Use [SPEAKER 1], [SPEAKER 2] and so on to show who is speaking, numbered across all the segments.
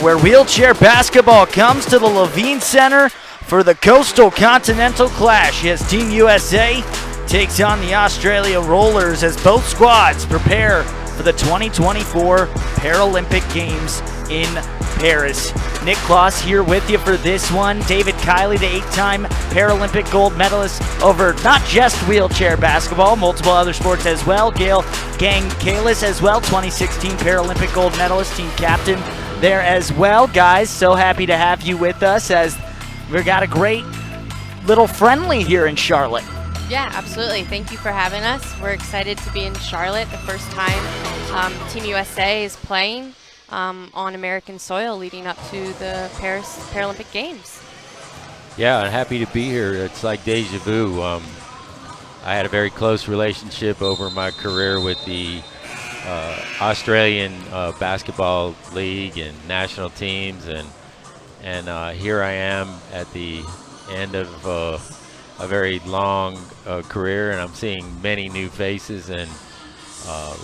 [SPEAKER 1] Where wheelchair basketball comes to the Levine Center for the Coastal Continental Clash as Team USA takes on the Australia Rollers as both squads prepare for the 2024 Paralympic Games in Paris. Nick Kloss here with you for this one. David Kiley, the 8-time Paralympic gold medalist over not just wheelchair basketball, multiple other sports as well. Gail Gang-Kalis as well, 2016 Paralympic gold medalist, team captain there as well. Guys, so happy to have you with us as we've got a great little friendly here in Charlotte.
[SPEAKER 2] Yeah, absolutely. Thank you for having us. We're excited to be in Charlotte, the first time Team USA is playing on American soil leading up to the Paris Paralympic Games.
[SPEAKER 3] Yeah, I'm happy to be here. It's like deja vu. I had a very close relationship over my career with the Australian Basketball League and national teams, and here I am at the end of a very long career, and I'm seeing many new faces, and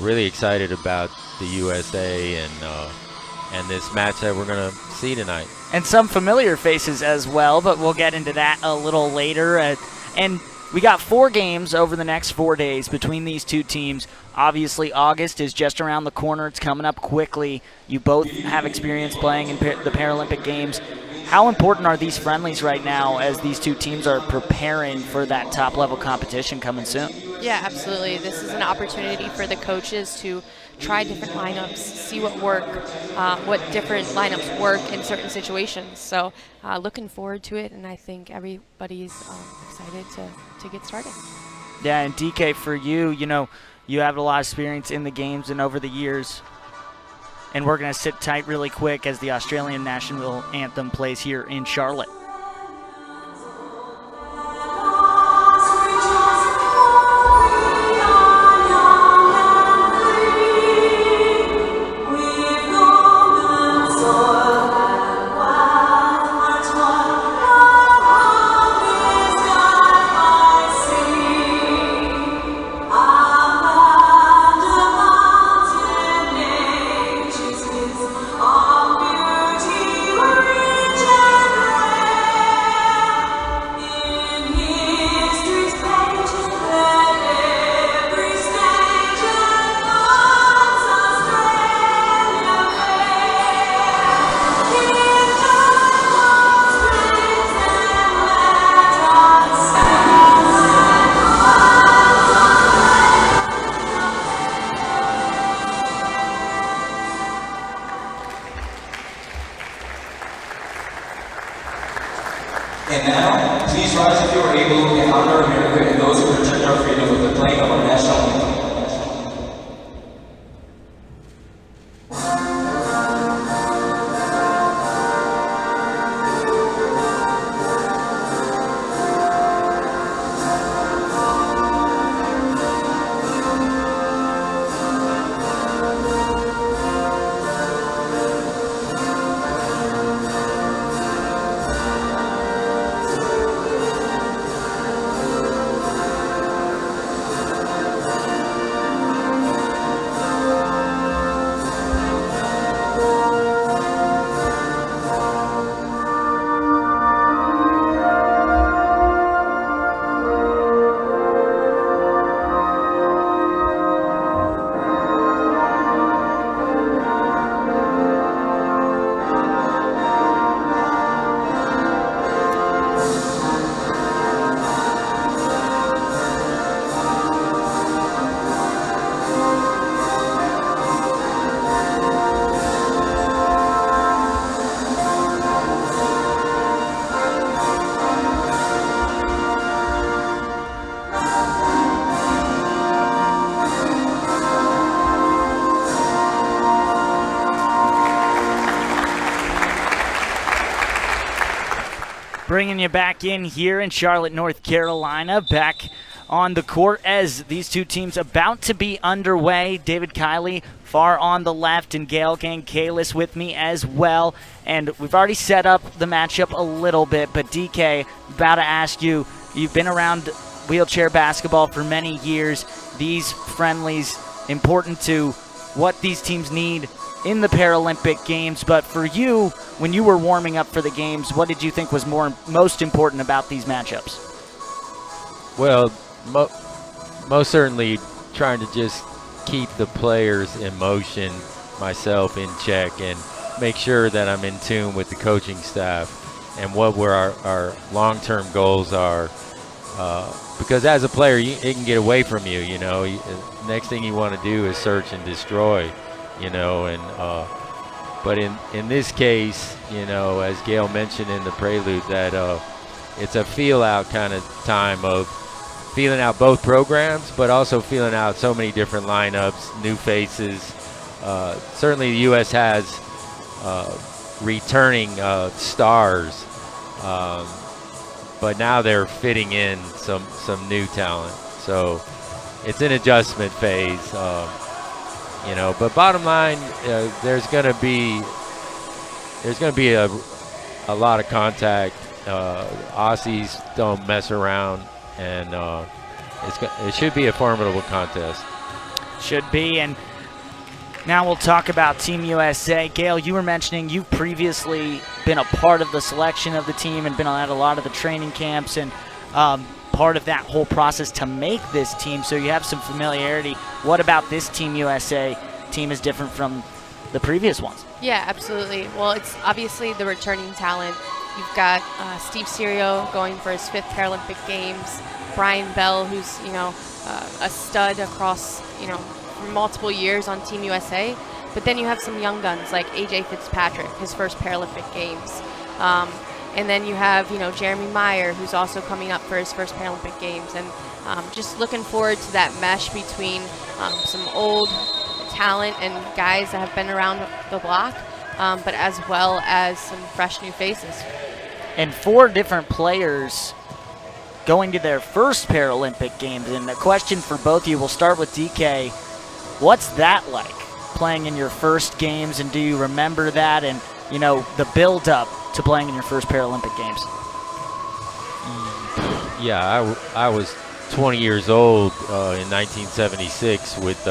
[SPEAKER 3] really excited about the USA and this match that we're going to see tonight.
[SPEAKER 1] And some familiar faces as well, but we'll get into that a little later. And we got 4 games over the next 4 days between these two teams. Obviously, August is just around the corner. It's coming up quickly. You both have experience playing in the Paralympic Games. How important are these friendlies right now as these two teams are preparing for that top-level competition coming soon?
[SPEAKER 2] Yeah, absolutely. This is an opportunity for the coaches to try different lineups, see what different lineups work in certain situations. So looking forward to it, and I think everybody's excited to get started.
[SPEAKER 1] Yeah, and DK, for you, you have a lot of experience in the games and over the years. And we're going to sit tight really quick as the Australian national anthem plays here in Charlotte. Bringing you back in here in Charlotte, North Carolina, back on the court as these two teams about to be underway. David Kiley far on the left and Gail Gankalis with me as well. And we've already set up the matchup a little bit, but DK, about to ask you, you've been around wheelchair basketball for many years. These friendlies important to what these teams need in the Paralympic Games, but for you, when you were warming up for the games, what did you think was most important about these matchups?
[SPEAKER 3] Well, most certainly trying to just keep the players in motion, myself in check, and make sure that I'm in tune with the coaching staff and what our long-term goals are. Because as a player, it can get away from you, you know. Next thing you want to do is search and destroy, you know. And but in this case, you know, as Gail mentioned in the prelude, that it's a feel-out kind of time of feeling out both programs, but also feeling out so many different lineups, new faces. Certainly the U.S. has returning stars, but now they're fitting in some new talent. So it's an adjustment phase, you know. But bottom line, there's going to be a lot of contact. Aussies don't mess around, and it should be a formidable contest.
[SPEAKER 1] Should be. And now we'll talk about Team USA. Gail, you were mentioning you've previously been a part of the selection of the team and been at a lot of the training camps and part of that whole process to make this team, so you have some familiarity. What about this Team USA team is different from the previous ones?
[SPEAKER 2] Yeah, absolutely. Well, it's obviously the returning talent. You've got Steve Serio going for his 5th Paralympic Games, Brian Bell, who's, you know, a stud across, you know, for multiple years on Team USA. But then you have some young guns like AJ Fitzpatrick, his first Paralympic Games. And then you have, you know, Jeremy Meyer, who's also coming up for his first Paralympic Games. And just looking forward to that mesh between some old talent and guys that have been around the block, but as well as some fresh new faces.
[SPEAKER 1] And 4 different players going to their first Paralympic Games. And the question for both of you, we'll start with DK. What's that like, playing in your first games, and do you remember that and, you know, the build-up to playing in your first Paralympic Games?
[SPEAKER 3] Yeah, I was 20 years old in 1976 with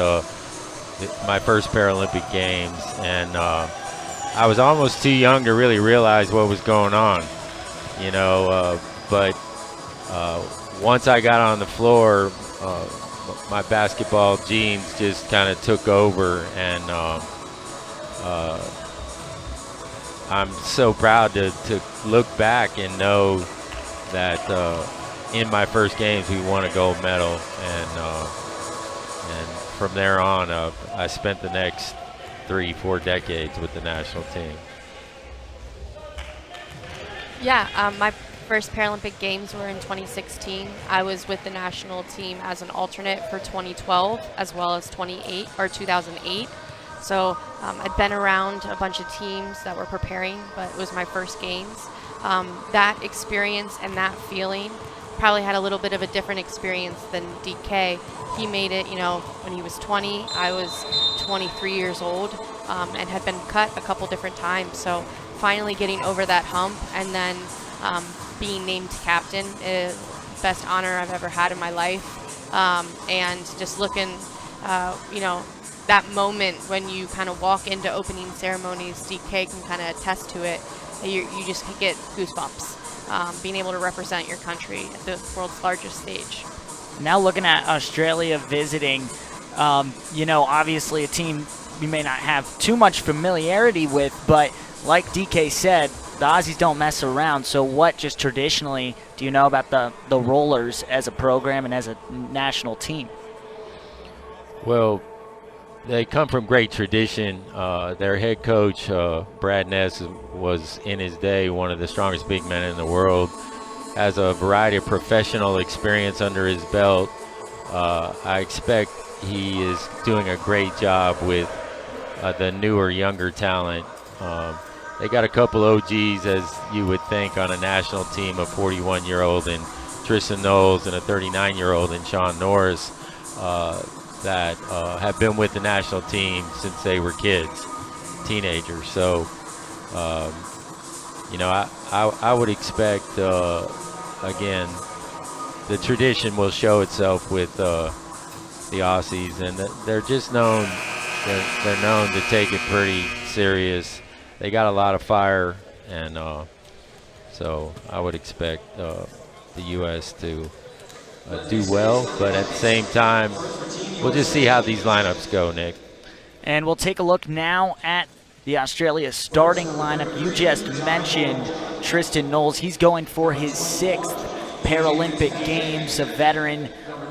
[SPEAKER 3] my first Paralympic Games, and I was almost too young to really realize what was going on, you know, but once I got on the floor, my basketball genes just kind of took over, and I'm so proud to look back and know that in my first games we won a gold medal, and from there on I spent the next 3-4 decades with the national team.
[SPEAKER 2] Yeah, my first Paralympic Games were in 2016. I was with the national team as an alternate for 2012 as well as 2008. So I'd been around a bunch of teams that were preparing, but it was my first games. That experience and that feeling probably had a little bit of a different experience than DK. He made it, you know, when he was 20. I was 23 years old and had been cut a couple different times. So finally getting over that hump and then being named captain is the best honor I've ever had in my life. And just looking, you know, that moment when you kind of walk into opening ceremonies, DK can kind of attest to it. You just get goosebumps. Being able to represent your country at the world's largest stage.
[SPEAKER 1] Now looking at Australia visiting, you know, obviously a team we may not have too much familiarity with, but like DK said, the Aussies don't mess around. So what just traditionally do you know about the Rollers as a program and as a national team?
[SPEAKER 3] Well, they come from great tradition. Their head coach, Brad Ness, was in his day one of the strongest big men in the world. Has a variety of professional experience under his belt. I expect he is doing a great job with the newer, younger talent. they got a couple OGs, as you would think, on a national team, a 41-year-old and Tristan Knowles and a 39-year-old and Sean Norris that have been with the national team since they were kids, teenagers. So, you know, I would expect, again, the tradition will show itself with the Aussies, and they're just known. They're known to take it pretty serious. They got a lot of fire, and so I would expect the U.S. to do well. But at the same time, we'll just see how these lineups go, Nick.
[SPEAKER 1] And we'll take a look now at the Australia starting lineup. You just mentioned Tristan Knowles. He's going for his 6th Paralympic Games, a veteran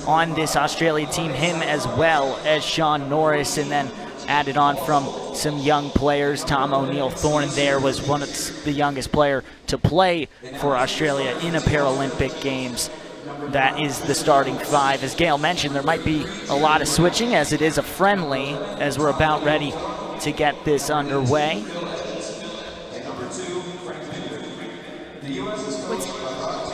[SPEAKER 1] on this Australia team, him as well as Sean Norris, and then added on from some young players. Tom O'Neill-Thorne there was one of the youngest player to play for Australia in a Paralympic Games. That is the starting 5. As Gail mentioned, there might be a lot of switching as it is a friendly, as we're about ready to get this underway.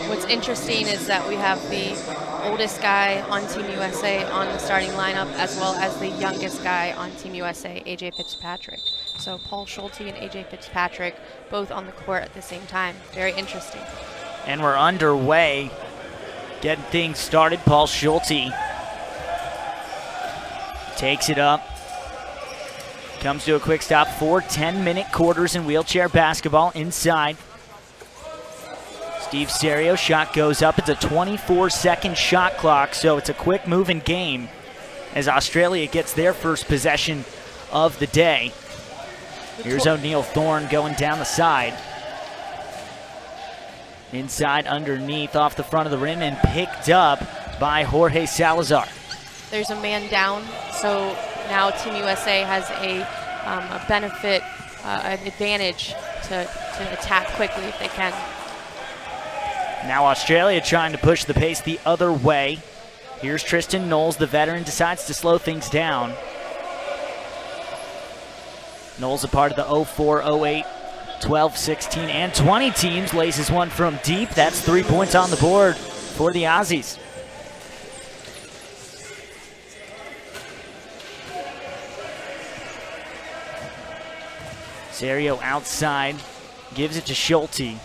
[SPEAKER 2] What's interesting is that we have the oldest guy on Team USA on the starting lineup, as well as the youngest guy on Team USA, AJ Fitzpatrick. So Paul Schulte and AJ Fitzpatrick both on the court at the same time. Very interesting.
[SPEAKER 1] And we're underway, getting things started. Paul Schulte takes it up, comes to a quick stop. 4 10-minute quarters in wheelchair basketball inside. Steve Serio, shot goes up. It's a 24-second shot clock, so it's a quick moving game as Australia gets their first possession of the day. Here's O'Neill-Thorne going down the side. Inside, underneath, off the front of the rim, and picked up by Jorge Salazar.
[SPEAKER 2] There's a man down, so now Team USA has a benefit, an advantage to attack quickly if they can.
[SPEAKER 1] Now Australia trying to push the pace the other way. Here's Tristan Knowles, the veteran, decides to slow things down. Knowles, a part of the 04, 08, 12, 16, and 20 teams, laces one from deep. That's 3 points on the board for the Aussies. Serio outside, gives it to Schulte.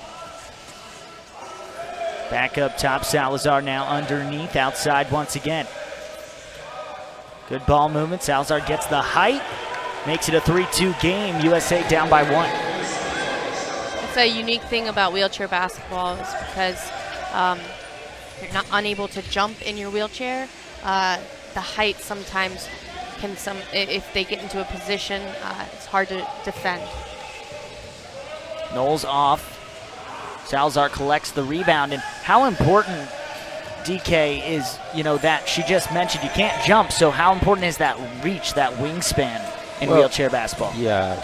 [SPEAKER 1] Back up top, Salazar now underneath, outside once again. Good ball movement, Salazar gets the height, makes it a 3-2 game, USA down by 1.
[SPEAKER 2] It's a unique thing about wheelchair basketball is because you're not unable to jump in your wheelchair. The height sometimes can, if they get into a position, it's hard to defend.
[SPEAKER 1] Knowles off. Salazar collects the rebound, and how important, DK, is, that she just mentioned you can't jump, so how important is that reach, that wingspan in wheelchair basketball?
[SPEAKER 3] Yeah,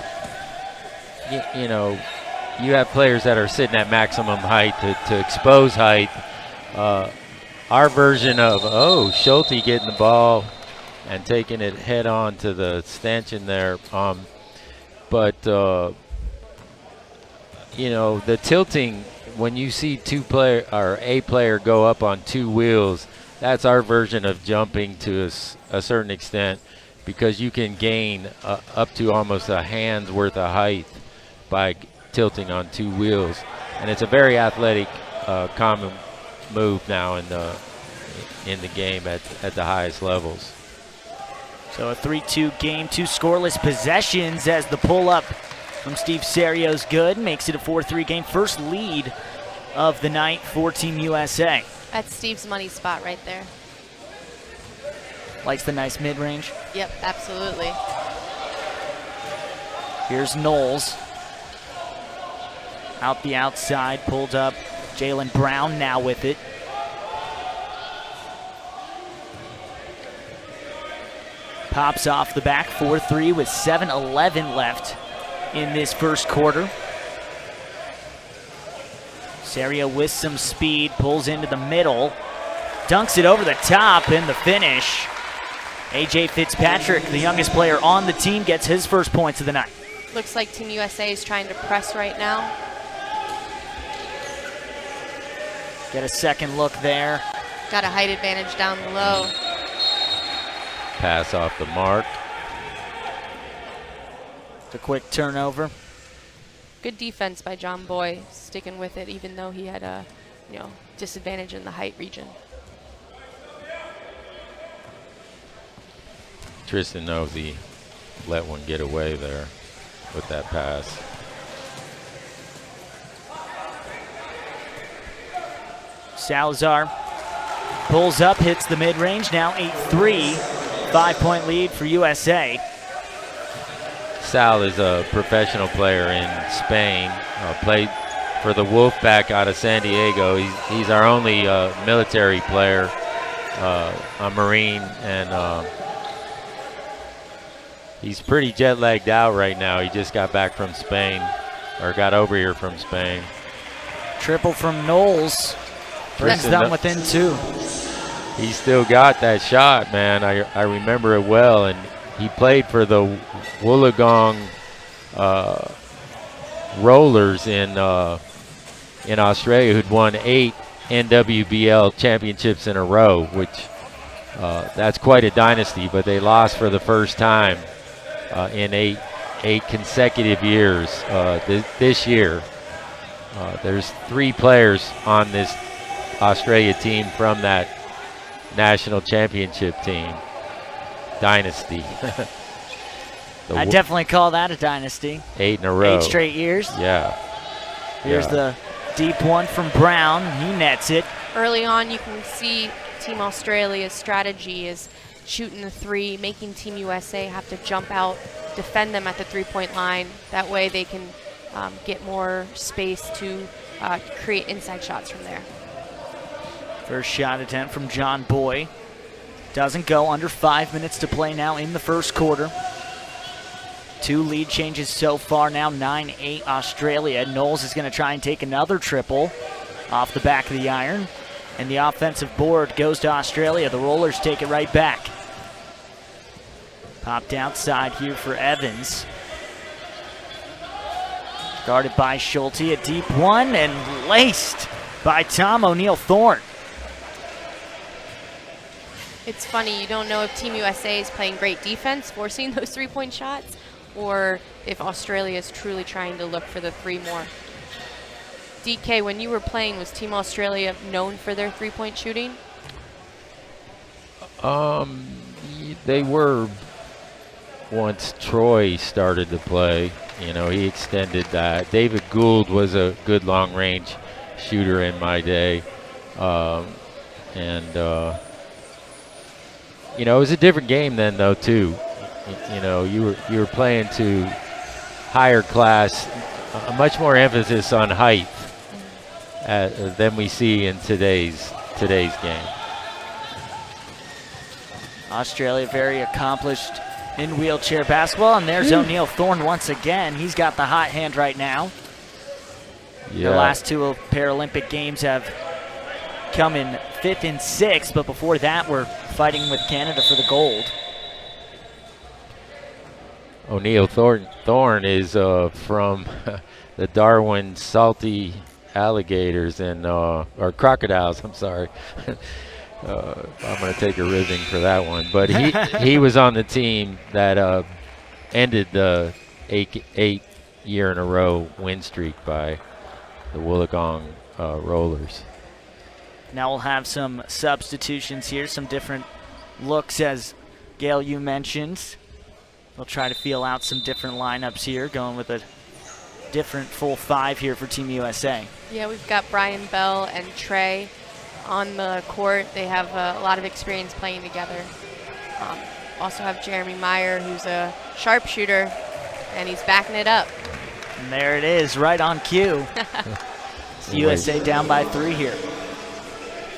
[SPEAKER 3] you have players that are sitting at maximum height to expose height. Our version of, Schulte getting the ball and taking it head on to the stanchion there. The tilting, when you see a player go up on 2 wheels, that's our version of jumping to a certain extent, because you can gain up to almost a hand's worth of height by tilting on 2 wheels. And it's a very athletic, common move now in the game at the highest levels.
[SPEAKER 1] So a 3-2 game, 2 scoreless possessions as the pull-up from Steve Serio's good, makes it a 4-3 game. First lead of the night for Team USA.
[SPEAKER 2] That's Steve's money spot right there.
[SPEAKER 1] Likes the nice mid-range.
[SPEAKER 2] Yep, absolutely.
[SPEAKER 1] Here's Knowles. Out the outside, pulled up. Jaylen Brown now with it. Pops off the back, 4-3 with 7:11 left in this first quarter. Serio with some speed, pulls into the middle, dunks it over the top, and the finish. AJ Fitzpatrick, the youngest player on the team, gets his first points of the night.
[SPEAKER 2] Looks like Team USA is trying to press right now.
[SPEAKER 1] Get a second look there.
[SPEAKER 2] Got a height advantage down below.
[SPEAKER 3] Pass off the mark.
[SPEAKER 1] The quick turnover.
[SPEAKER 2] Good defense by John Boy, sticking with it even though he had a disadvantage in the height region.
[SPEAKER 3] Tristan knows he let one get away there with that pass.
[SPEAKER 1] Salazar pulls up, hits the mid-range, now 8-3. 5-point lead for USA.
[SPEAKER 3] Sal is a professional player in Spain, played for the Wolfpack out of San Diego. He's our only military player, a Marine, and he's pretty jet-lagged out right now. He just got back from Spain, or got over here from Spain.
[SPEAKER 1] Triple from Knowles. Brings them within 2.
[SPEAKER 3] He still got that shot, man. I remember it well, and he played for the Wollongong Rollers in Australia, who'd won 8 NWBL championships in a row, which that's quite a dynasty, but they lost for the first time in eight consecutive years this year. There's 3 players on this Australia team from that national championship team. Dynasty.
[SPEAKER 1] I definitely call that a dynasty.
[SPEAKER 3] 8 in a row.
[SPEAKER 1] 8 straight years.
[SPEAKER 3] Yeah.
[SPEAKER 1] Here's the deep one from Brown. He nets it.
[SPEAKER 2] Early on, you can see Team Australia's strategy is shooting the 3, making Team USA have to jump out, defend them at the 3-point line. That way they can get more space to create inside shots from there.
[SPEAKER 1] First shot attempt from John Boy. Doesn't go. Under 5 minutes to play now in the first quarter. 2 lead changes so far now, 9-8 Australia. Knowles is going to try and take another triple off the back of the iron. And the offensive board goes to Australia. The Rollers take it right back. Popped outside here for Evans. Guarded by Schulte, a deep one, and laced by Tom O'Neill-Thorne.
[SPEAKER 2] It's funny, you don't know if Team USA is playing great defense, forcing those 3-point shots, or if Australia is truly trying to look for the 3 more. DK, when you were playing, was Team Australia known for their 3-point shooting?
[SPEAKER 3] They were once Troy started to play. You know, he extended that. David Gould was a good long-range shooter in my day. You know, it was a different game then, though, too. You know, you were playing to higher class, much more emphasis on height than we see in today's game.
[SPEAKER 1] Australia very accomplished in wheelchair basketball, and there's O'Neill-Thorne once again. He's got the hot hand right now.
[SPEAKER 3] Yeah.
[SPEAKER 1] The last 2 Paralympic games have come in 5th and 6th, but before that we're fighting with Canada for the gold.
[SPEAKER 3] O'Neill-Thorne is from the Darwin salty alligators or crocodiles, I'm sorry. I'm going to take a ribbing for that one. But he was on the team that ended the 8 year in a row win streak by the Wollongong Rollers.
[SPEAKER 1] Now we'll have some substitutions here, some different looks, as Gail, you mentioned. We'll try to feel out some different lineups here, going with a different full 5 here for Team USA.
[SPEAKER 2] Yeah, we've got Brian Bell and Trey on the court. They have a lot of experience playing together. Also have Jeremy Meyer, who's a sharpshooter, and he's backing it up.
[SPEAKER 1] And there it is, right on cue. USA down by 3 here.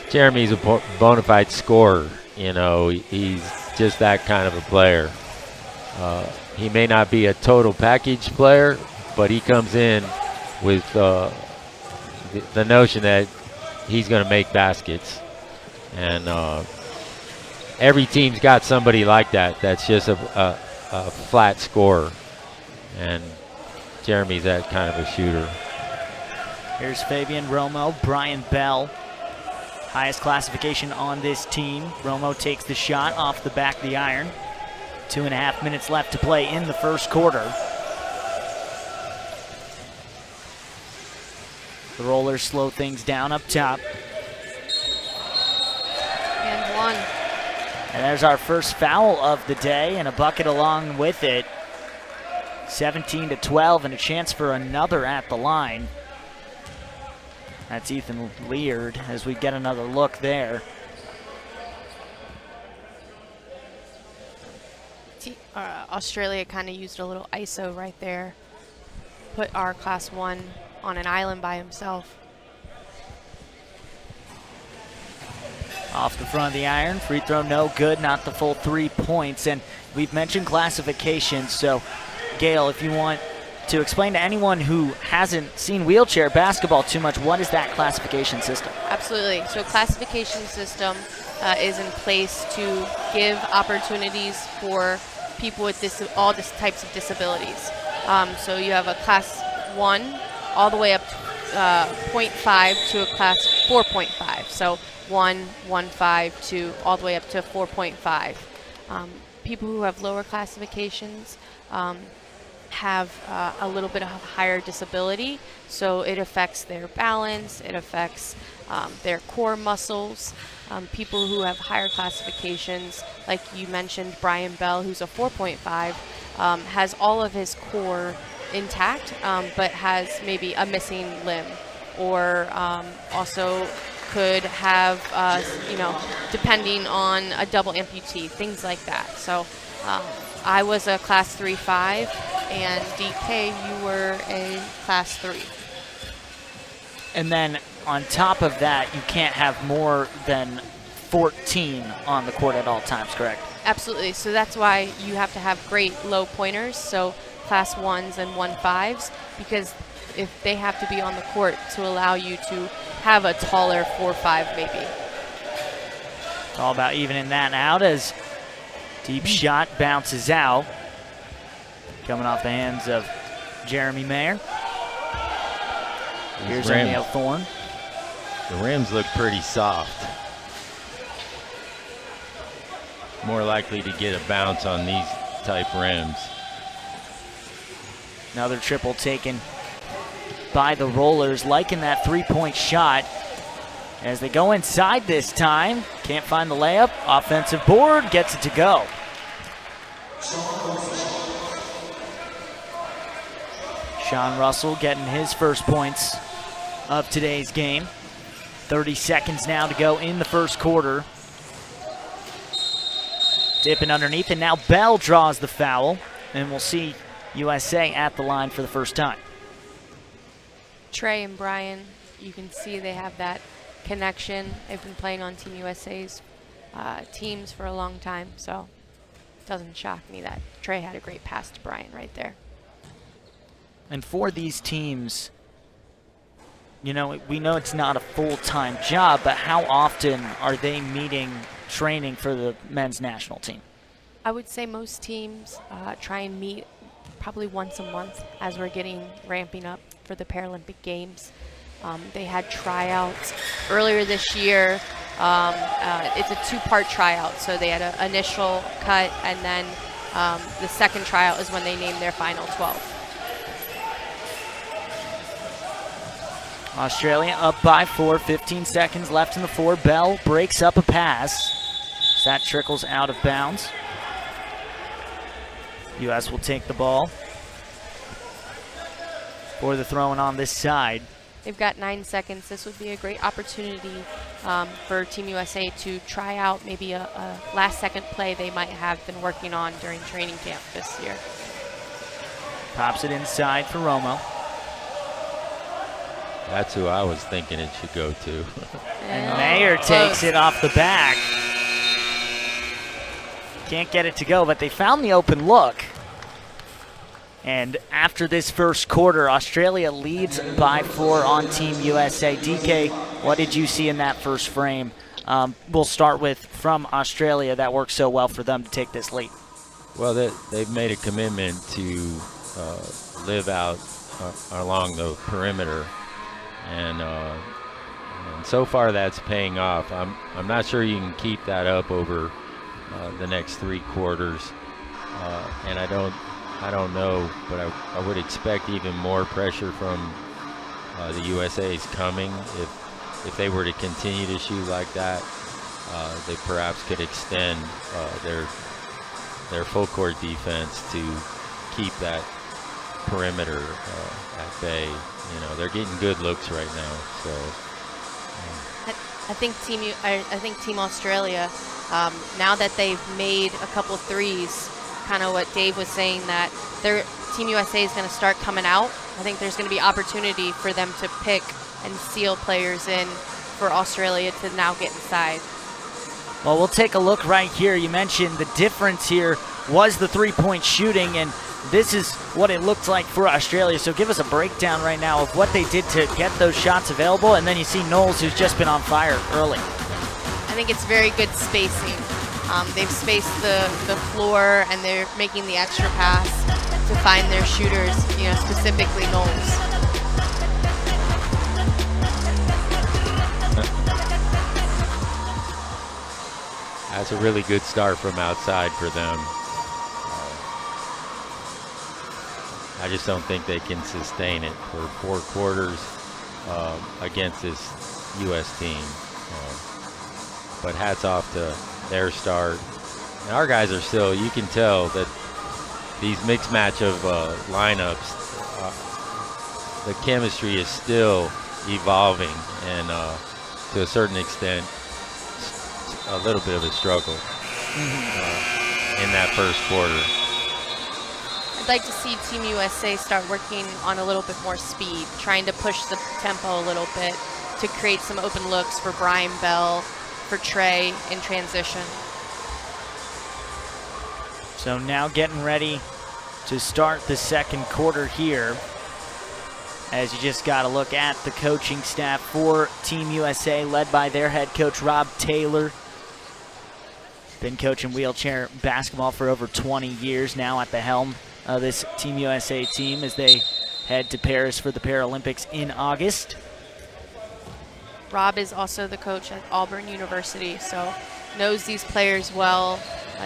[SPEAKER 3] Jeremy's a bona fide scorer. You know, he's just that kind of a player. He may not be a total package player, but he comes in with the notion that he's going to make baskets. And every team's got somebody like that that's just a flat scorer. And Jeremy's that kind of a shooter.
[SPEAKER 1] Here's Fabian Romo, Brian Bell. Highest classification on this team. Romo takes the shot off the back of the iron. 2.5 minutes left to play in the first quarter. The Rollers slow things down up top.
[SPEAKER 2] And one.
[SPEAKER 1] And there's our first foul of the day and a bucket along with it. 17-12 and a chance for another at the line. That's Ethan Leard as we get another look there.
[SPEAKER 2] Australia kind of used a little ISO right there. Put our Class 1 on an island by himself.
[SPEAKER 1] Off the front of the iron, free throw no good, not the full 3 points. And we've mentioned classification, so Gail, if you want to explain to anyone who hasn't seen wheelchair basketball too much, what is that classification system?
[SPEAKER 2] Absolutely. So classification system is in place to give opportunities for people with all types of disabilities. So you have a Class 1 all the way up to 0.5 to a Class 4.5. So 1.5 to all the way up to 4.5. People who have lower classifications have a little bit of higher disability, so it affects their balance, it affects their core muscles. People who have higher classifications, like you mentioned, Brian Bell, who's a 4.5, has all of his core intact, but has maybe a missing limb, or also could have, depending on a double amputee, things like that. So I was a Class 3-5, and DK, you were a Class 3.
[SPEAKER 1] And then on top of that, you can't have more than 14 on the court at all times, correct?
[SPEAKER 2] Absolutely. So that's why you have to have great low pointers, so Class 1s and 1.5s, because if they have to be on the court to allow you to have a taller 4.5 maybe.
[SPEAKER 1] It's all about evening that out as deep shot bounces out. Coming off the hands of Jeremy Mayer. Here's O'Neal Thorne.
[SPEAKER 3] The rims look pretty soft. More likely to get a bounce on these type rims.
[SPEAKER 1] Another triple taken by the Rollers, liking that three-point shot. As they go inside this time, can't find the layup. Offensive board, gets it to go. Sean Russell getting his first points of today's game. 30 seconds now to go in the first quarter. Dipping underneath, and now Bell draws the foul, and we'll see USA at the line for the first time.
[SPEAKER 2] Trey and Brian, you can see they have that connection. They've been playing on Team USA's teams for a long time, so it doesn't shock me that Trey had a great pass to Brian right there.
[SPEAKER 1] And for these teams, you know, we know it's not a full-time job, but how often are they meeting training for the men's national team?
[SPEAKER 2] I would say most teams try and meet probably once a month as we're ramping up for the Paralympic Games. They had tryouts earlier this year. It's a two-part tryout, so they had an initial cut, and then the second tryout is when they named their final 12.
[SPEAKER 1] Australia up by 4, 15 seconds left in the 4. Bell breaks up a pass. That trickles out of bounds. U.S. will take the ball for the throwing on this side.
[SPEAKER 2] They've got 9 seconds. This would be a great opportunity for Team USA to try out maybe a last-second play they might have been working on during training camp this year.
[SPEAKER 1] Pops it inside for Romo.
[SPEAKER 3] That's who I was thinking it should go to.
[SPEAKER 1] And Mayer takes it off the back. Can't get it to go, but they found the open look. And after this first quarter, Australia leads by 4 on Team USA. DK, what did you see in that first frame? We'll start with from Australia that worked so well for them to take this lead.
[SPEAKER 3] Well, they've made a commitment to live out along the perimeter, and so far that's paying off. I'm not sure you can keep that up over the next 3 quarters, and I don't know, but I would expect even more pressure from the USA's coming. If they were to continue to shoot like that, they perhaps could extend their full court defense to keep that perimeter at bay. You know, they're getting good looks right now. So
[SPEAKER 2] I think Team Australia, now that they've made a couple threes, kind of what Dave was saying, that their Team USA is going to start coming out. I think there's going to be opportunity for them to pick and seal players in for Australia to now get inside.
[SPEAKER 1] Well, we'll take a look right here. You mentioned the difference here was the three-point shooting, and this is what it looked like for Australia. So give us a breakdown right now of what they did to get those shots available, and then you see Knowles, who's just been on fire early.
[SPEAKER 2] I think it's very good spacing. They've spaced the floor, and they're making the extra pass to find their shooters, you know, specifically Knowles.
[SPEAKER 3] that's a really good start from outside for them. I just don't think they can sustain it for 4 quarters against this U.S. team. But hats off to their start. And our guys are still, you can tell that these mixed match of lineups, the chemistry is still evolving, and to a certain extent, a little bit of a struggle in that first quarter.
[SPEAKER 2] I'd like to see Team USA start working on a little bit more speed, trying to push the tempo a little bit to create some open looks for Brian Bell, for Trey in transition.
[SPEAKER 1] So now getting ready to start the second quarter here, as you just got to look at the coaching staff for Team USA, led by their head coach, Rob Taylor. Been coaching wheelchair basketball for over 20 years now, at the helm of this Team USA team as they head to Paris for the Paralympics in August.
[SPEAKER 2] Rob is also the coach at Auburn University, so knows these players well,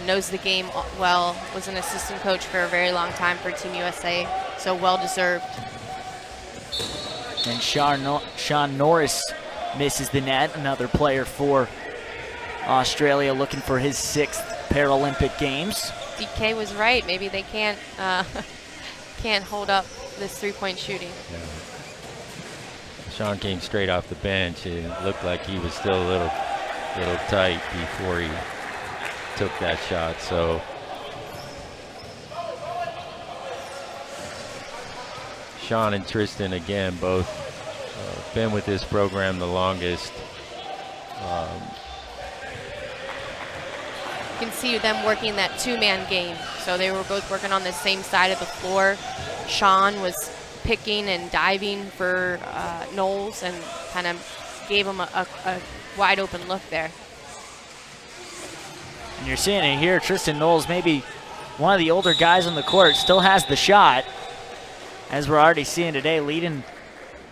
[SPEAKER 2] knows the game well, was an assistant coach for a very long time for Team USA, so well-deserved.
[SPEAKER 1] And Sean Norris misses the net, another player for Australia looking for his 6th Paralympic Games. DK
[SPEAKER 2] was right. Maybe they can't hold up this three-point shooting.
[SPEAKER 3] Yeah. Sean came straight off the bench. It looked like he was still a little tight before he took that shot. So Sean and Tristan, again, both been with this program the longest.
[SPEAKER 2] You can see them working that 2-man game. So they were both working on the same side of the floor. Sean was picking and diving for Knowles and kind of gave him a wide open look there.
[SPEAKER 1] And you're seeing it here. Tristan Knowles, maybe one of the older guys on the court, still has the shot, as we're already seeing today, leading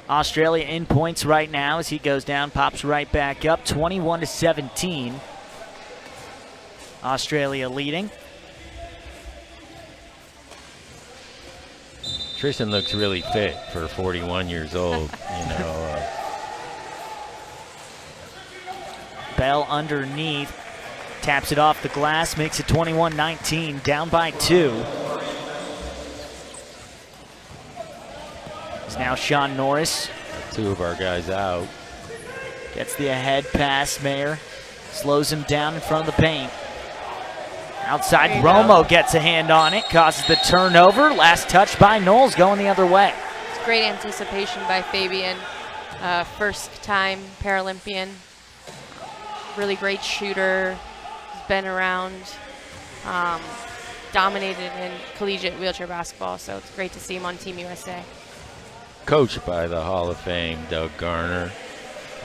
[SPEAKER 1] Australia in points right now as he goes down, pops right back up, 21-17. Australia leading.
[SPEAKER 3] Tristan looks really fit for 41 years old, you know.
[SPEAKER 1] Bell underneath, taps it off the glass, makes it 21-19, down by 2. It's now Sean Norris.
[SPEAKER 3] 2 of our guys out.
[SPEAKER 1] Gets the ahead pass, Mayer. Slows him down in front of the paint. Outside, Romo gets a hand on it, causes the turnover. Last touch by Knowles, going the other way.
[SPEAKER 2] It's great anticipation by Fabian. First-time Paralympian. Really great shooter. He's been around, dominated in collegiate wheelchair basketball, so it's great to see him on Team USA.
[SPEAKER 3] Coached by the Hall of Fame, Doug Garner,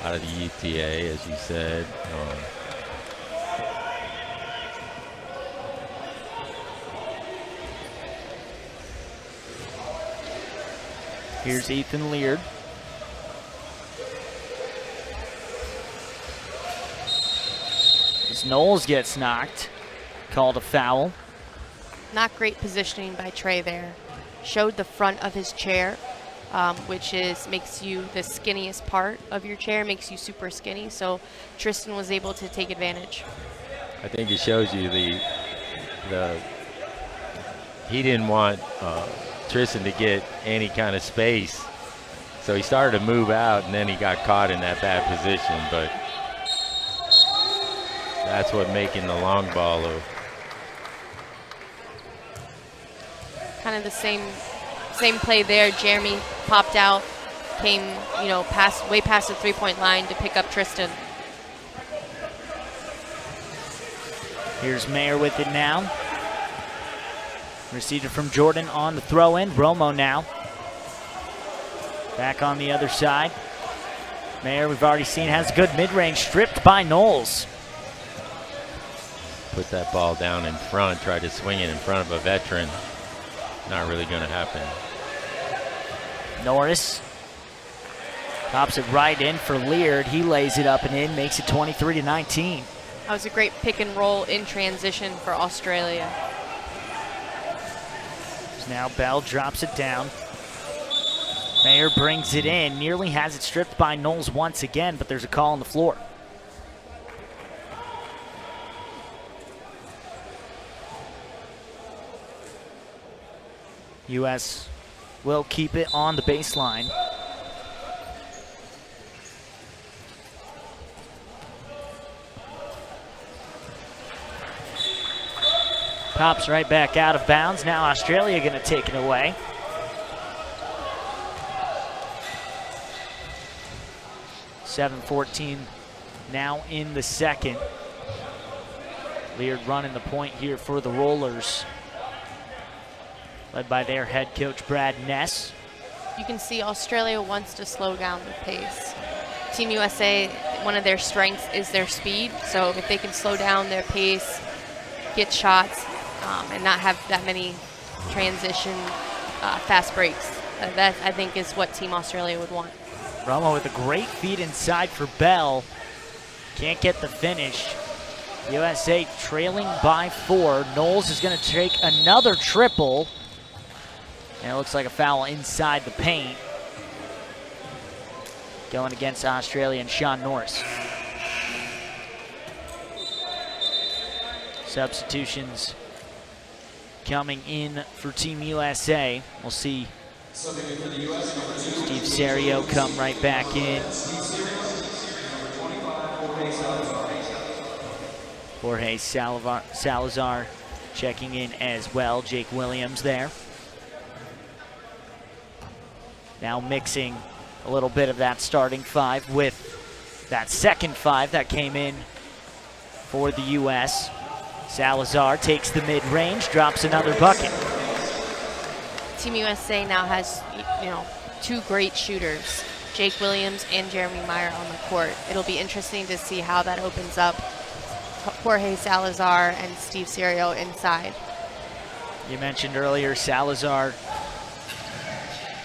[SPEAKER 3] out of the UTA, as you said.
[SPEAKER 1] Here's Ethan Leard. As Knowles gets knocked, called a foul.
[SPEAKER 2] Not great positioning by Trey there. Showed the front of his chair, which makes you the skinniest part of your chair, makes you super skinny. So Tristan was able to take advantage.
[SPEAKER 3] I think it shows you he didn't want Tristan to get any kind of space. So he started to move out, and then he got caught in that bad position. But that's what making the long ball of.
[SPEAKER 2] Kind of the same play there. Jeremy popped out, came, way past the three-point line to pick up Tristan.
[SPEAKER 1] Here's Mayer with it now. Received it from Jordan on the throw-in. Romo now. Back on the other side. Mayer, we've already seen, has a good mid-range, stripped by Knowles.
[SPEAKER 3] Put that ball down in front, tried to swing it in front of a veteran. Not really going to happen.
[SPEAKER 1] Norris pops it right in for Leard. He lays it up and in, makes it 23-19.
[SPEAKER 2] That was a great pick and roll in transition for Australia.
[SPEAKER 1] Now Bell drops it down. Mayer brings it in, nearly has it stripped by Knowles once again, but there's a call on the floor. U.S. will keep it on the baseline. Pops right back out of bounds. Now Australia going to take it away. .7:14 now in the second. Leard running the point here for the Rollers, led by their head coach, Brad Ness.
[SPEAKER 2] You can see Australia wants to slow down the pace. Team USA, one of their strengths is their speed. So if they can slow down their pace, get shots, and not have that many transition fast breaks, that I think is what Team Australia would want.
[SPEAKER 1] Romo with a great feed inside for Bell. Can't get the finish. USA trailing by 4. Knowles is going to take another triple. And it looks like a foul inside the paint. Going against Australia and Sean Norris. Substitutions coming in for Team USA. We'll see Steve Serio come right back in. Jorge Salazar checking in as well. Jake Williams there. Now mixing a little bit of that starting 5 with that second 5 that came in for the U.S. Salazar takes the mid-range, drops another bucket.
[SPEAKER 2] Team USA now has, two great shooters, Jake Williams and Jeremy Meyer on the court. It'll be interesting to see how that opens up Jorge Salazar and Steve Serio inside.
[SPEAKER 1] You mentioned earlier Salazar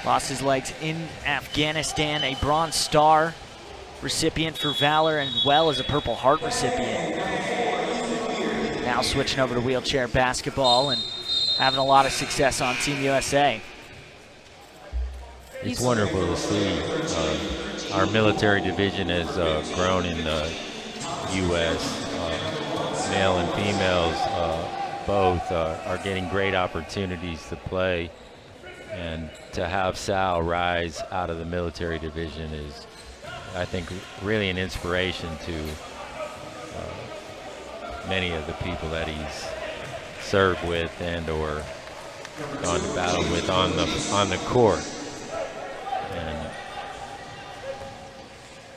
[SPEAKER 1] lost his legs in Afghanistan, a Bronze Star recipient for valor, as well as a Purple Heart recipient. Now switching over to wheelchair basketball and having a lot of success on Team USA.
[SPEAKER 3] It's wonderful to see. Our military division has grown in the U.S. Male and females both are getting great opportunities to play. And to have Sal rise out of the military division is, I think, really an inspiration to many of the people that he's served with and or gone to battle with on the court. And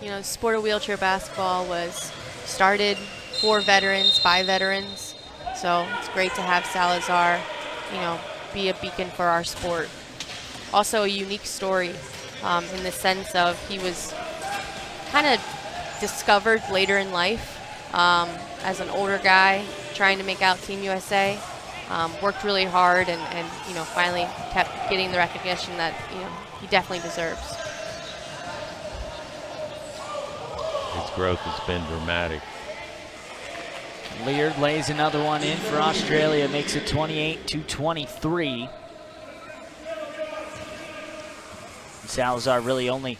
[SPEAKER 2] the sport of wheelchair basketball was started for veterans, by veterans. So it's great to have Salazar, be a beacon for our sport. Also a unique story in the sense of he was kind of discovered later in life as an older guy trying to make out Team USA. worked really hard and finally kept getting the recognition that he definitely deserves.
[SPEAKER 3] His growth has been dramatic.
[SPEAKER 1] Leard lays another one in for Australia, makes it 28-23. Salazar really only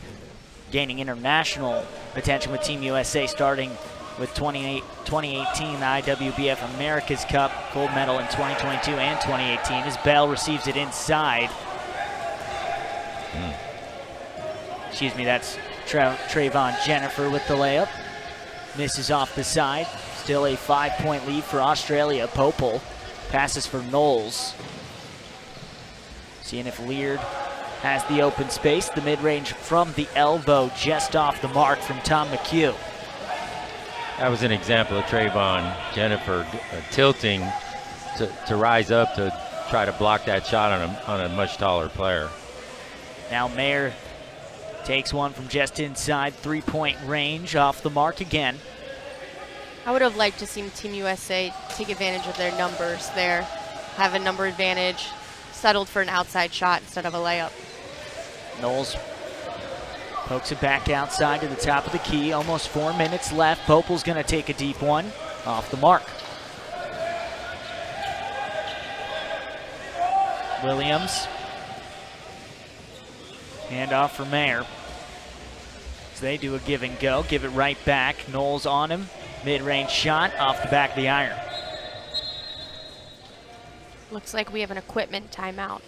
[SPEAKER 1] gaining international attention with Team USA, starting with 2018, the IWBF America's Cup gold medal in 2022 and 2018. As Bell receives it inside. Excuse me, that's Trayvon Jennifer with the layup. Misses off the side. Still a 5-point lead for Australia. Popel passes for Knowles. Seeing if Leard has the open space. The mid-range from the elbow, just off the mark from Tom McHugh.
[SPEAKER 3] That was an example of Trayvon Jennifer tilting to rise up to try to block that shot on a much taller player.
[SPEAKER 1] Now Mayer takes one from just inside 3-point range, off the mark again.
[SPEAKER 2] I would have liked to see Team USA take advantage of their numbers there, have a number advantage, settled for an outside shot instead of a layup.
[SPEAKER 1] Knowles pokes it back outside to the top of the key. Almost 4 minutes left. Popel's going to take a deep one, off the mark. Williams. Hand off for Mayer. So they do a give and go, give it right back. Knowles on him. Mid-range shot off the back of the iron.
[SPEAKER 2] Looks like we have an equipment timeout.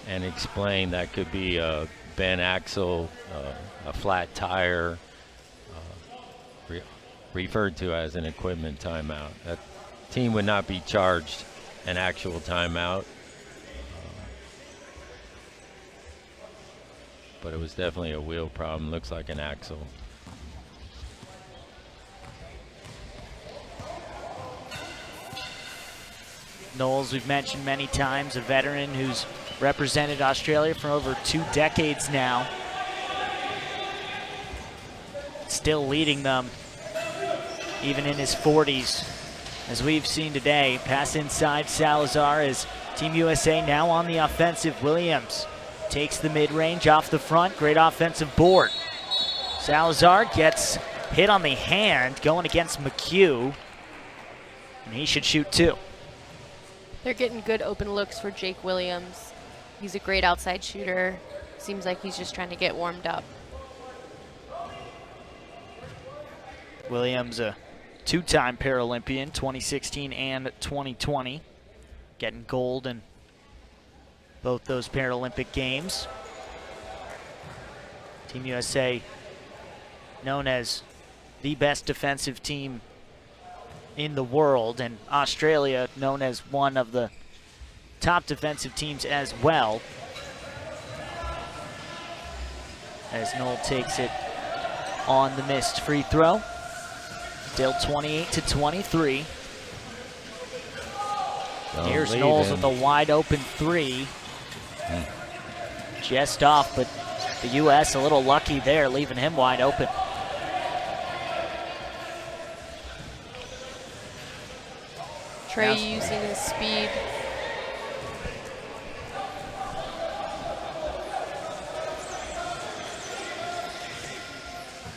[SPEAKER 3] And explain that could be a bent axle, a flat tire, referred to as an equipment timeout. That team would not be charged an actual timeout, but it was definitely a wheel problem. Looks like an axle.
[SPEAKER 1] Knowles, we've mentioned many times, a veteran who's represented Australia for over 2 decades now. Still leading them, even in his 40s. As we've seen today, pass inside Salazar as Team USA now on the offensive. Williams takes the mid-range off the front, great offensive board. Salazar gets hit on the hand, going against McHugh, and he should shoot 2.
[SPEAKER 2] They're getting good open looks for Jake Williams. He's a great outside shooter. Seems like he's just trying to get warmed up.
[SPEAKER 1] Williams, a 2-time Paralympian, 2016 and 2020. Getting gold in both those Paralympic games. Team USA known as the best defensive team in the world, and Australia known as one of the top defensive teams as well. As Knoll takes it on the missed free throw. Still 28-23. Here's Knowles with a wide open 3. Just off, but the U.S. a little lucky there, leaving him wide open.
[SPEAKER 2] Trey using his speed.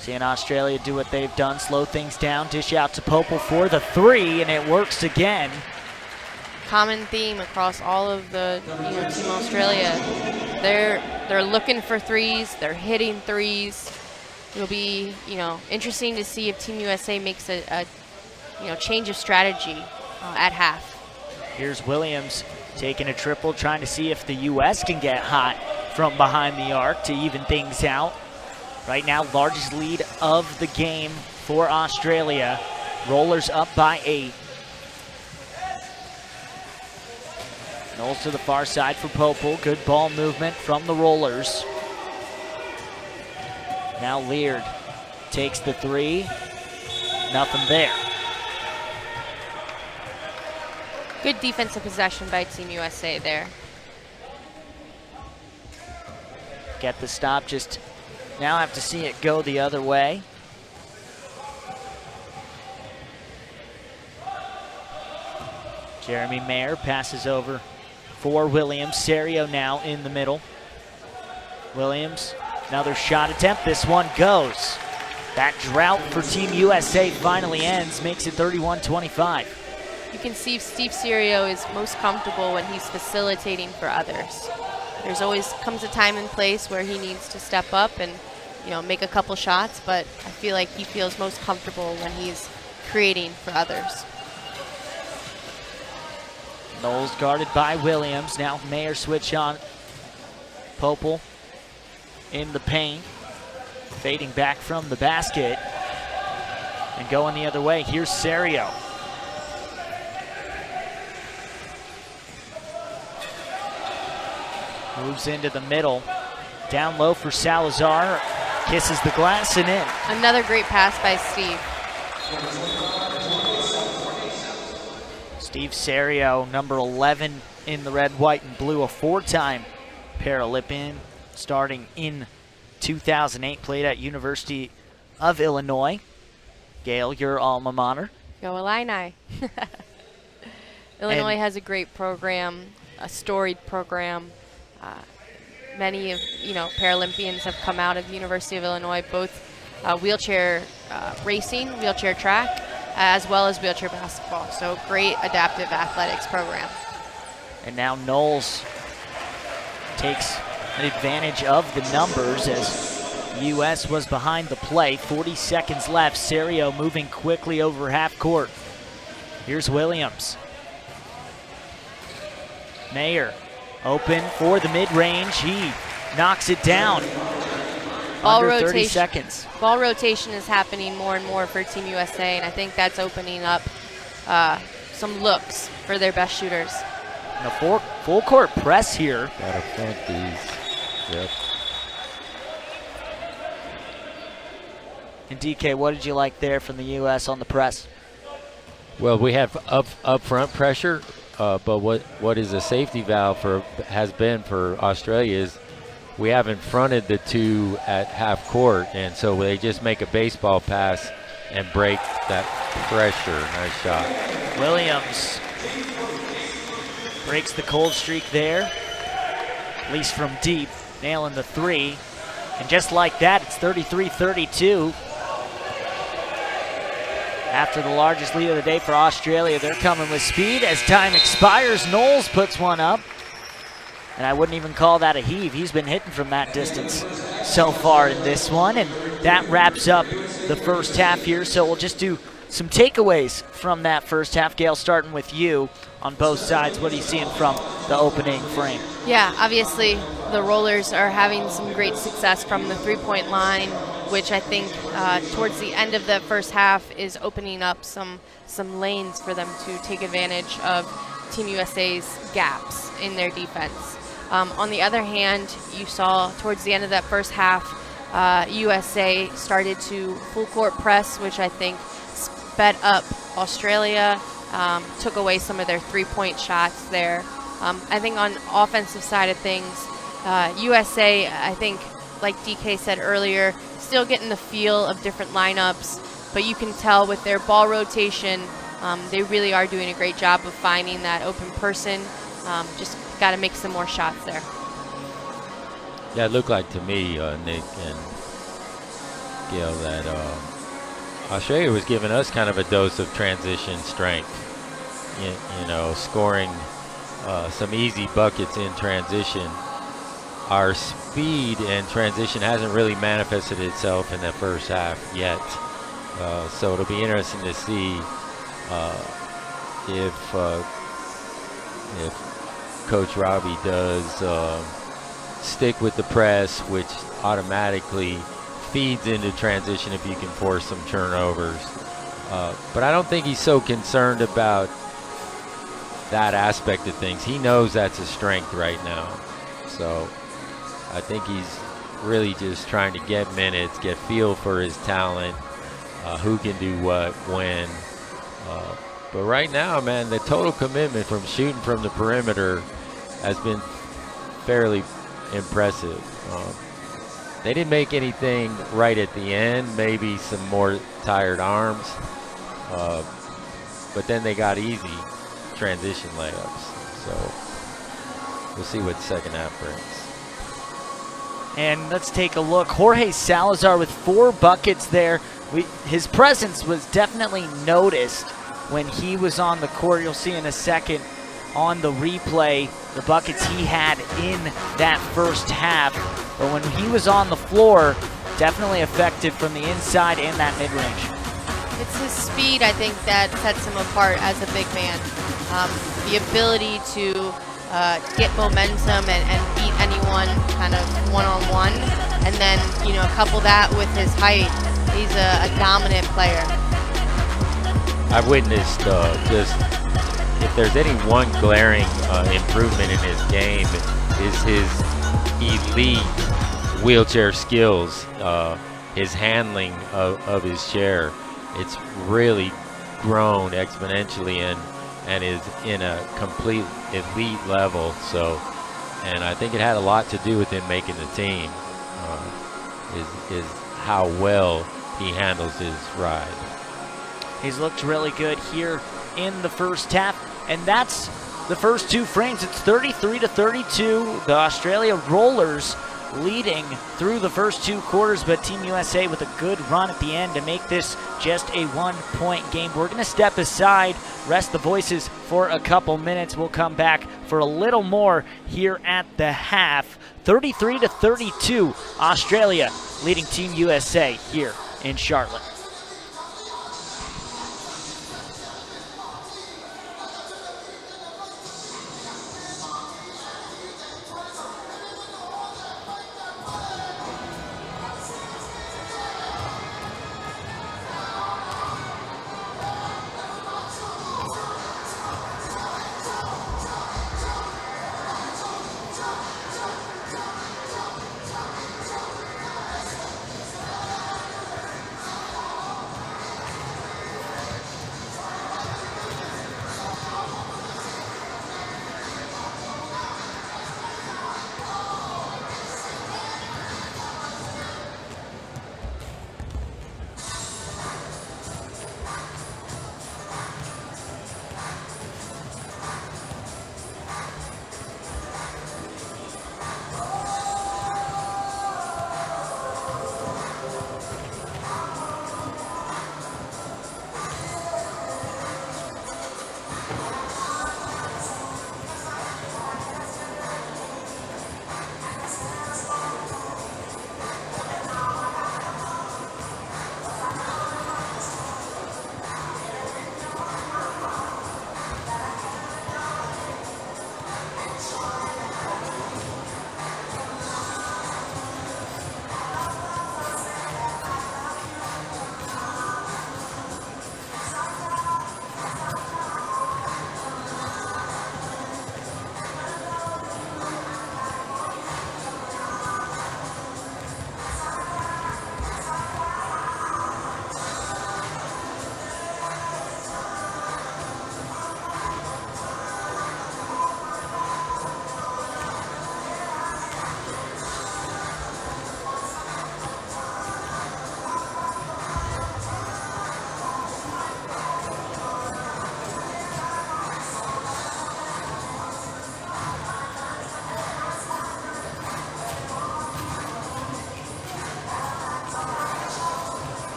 [SPEAKER 1] Seeing Australia do what they've done, slow things down, dish out to Popel for the 3, and it works again.
[SPEAKER 2] Common theme across all of the Team Australia. They're looking for threes. They're hitting threes. It'll be interesting to see if Team USA makes a change of strategy at half.
[SPEAKER 1] Here's Williams taking a triple, trying to see if the U.S. can get hot from behind the arc to even things out. Right now, largest lead of the game for Australia. Rollers up by 8. Knowles to the far side for Popel. Good ball movement from the Rollers. Now Leard takes the 3. Nothing there.
[SPEAKER 2] Good defensive possession by Team USA there.
[SPEAKER 1] Get the stop, just now have to see it go the other way. Jeremy Mayer passes over for Williams. Serio now in the middle. Williams, another shot attempt. This one goes. That drought for Team USA finally ends, makes it 31-25.
[SPEAKER 2] You can see Steve Serio is most comfortable when he's facilitating for others. There's always comes a time and place where he needs to step up and make a couple shots, but I feel like he feels most comfortable when he's creating for others.
[SPEAKER 1] Knowles guarded by Williams. Now Mayer switch on. Popel in the paint. Fading back from the basket. And going the other way. Here's Serio. Moves into the middle. Down low for Salazar. Kisses the glass and in.
[SPEAKER 2] Another great pass by Steve.
[SPEAKER 1] Steve Serio, number 11 in the red, white, and blue, a four-time Paralympian, starting in 2008, played at University of Illinois. Gail, your alma mater.
[SPEAKER 2] Go Illini. Illinois has a great program, a storied program. Many of Paralympians have come out of the University of Illinois, both wheelchair racing, wheelchair track, as well as wheelchair basketball. So great adaptive athletics program.
[SPEAKER 1] And now Knowles takes an advantage of the numbers as U.S. was behind the play. 40 seconds left. Serio moving quickly over half court. Here's Williams. Mayer open for the mid-range. He knocks it down.
[SPEAKER 2] Ball
[SPEAKER 1] Under 30
[SPEAKER 2] rotation.
[SPEAKER 1] seconds.
[SPEAKER 2] Ball rotation is happening more and more for Team USA, and I think that's opening up some looks for their best shooters.
[SPEAKER 1] And a full court press here.
[SPEAKER 3] Gotta front these. Yep.
[SPEAKER 1] And DK, what did you like there from the U.S. on the press?
[SPEAKER 3] Well, we have up front pressure, but what is a safety valve has been for Australia is we haven't fronted the two at half court, and so they just make a baseball pass and break that pressure. Nice shot.
[SPEAKER 1] Williams breaks the cold streak there, at least from deep, nailing the three. And just like that, it's 33-32. After the largest lead of the day for Australia, they're coming with speed as time expires. Knowles puts one up. And I wouldn't even call that a heave. He's been hitting from that distance so far in this one. And that wraps up the first half here. So we'll just do some takeaways from that first half. Gail, starting with you on both sides. What are you seeing from the opening frame?
[SPEAKER 2] Yeah, obviously the Rollers are having some great success from the three-point line, which I think towards the end of the first half is opening up some lanes for them to take advantage of Team USA's gaps in their defense. On the other hand, you saw towards the end of that first half, USA started to full court press, which I think sped up Australia, took away some of their three-point shots there. I think on offensive side of things, USA, I think, like DK said earlier, still getting the feel of different lineups, but you can tell with their ball rotation, they really are doing a great job of finding that open person. Just got to make some more shots there.
[SPEAKER 3] Yeah, it looked like to me, Nick and Gail, that Australia was giving us kind of a dose of transition strength. Scoring some easy buckets in transition. Our speed and transition hasn't really manifested itself in the first half yet. So it'll be interesting to see if Coach Robbie does stick with the press, which automatically feeds into transition if you can force some turnovers. But I don't think he's so concerned about that aspect of things. He knows that's a strength right now. So I think he's really just trying to get minutes, get feel for his talent, who can do what, when. But right now, man, the total commitment from shooting from the perimeter has been fairly impressive. They didn't make anything right at the end, maybe some more tired arms, but then they got easy transition layups. So we'll see what the second half brings.
[SPEAKER 1] And let's take a look. Jorge Salazar with 4 buckets there. His presence was definitely noticed when he was on the court. You'll see in a second on the replay the buckets he had in that first half. But when he was on the floor, definitely effective from the inside and that mid-range.
[SPEAKER 2] It's his speed, I think, that sets him apart as a big man. The ability to get momentum and beat anyone kind of one-on-one. And then, couple that with his height. He's a dominant player.
[SPEAKER 3] I've witnessed just, if there's any one glaring improvement in his game, is his elite wheelchair skills, his handling of his chair. It's really grown exponentially and is in a complete elite level. So, and I think it had a lot to do with him making the team, is how well he handles his ride.
[SPEAKER 1] He's looked really good here in the first half, and that's the first 2 frames. It's 33-32. The Australia Rollers leading through the first 2 quarters, but Team USA with a good run at the end to make this just a 1-point game. We're going to step aside, rest the voices for a couple minutes. We'll come back for a little more here at the half. 33-32, Australia leading Team USA here in Charlotte.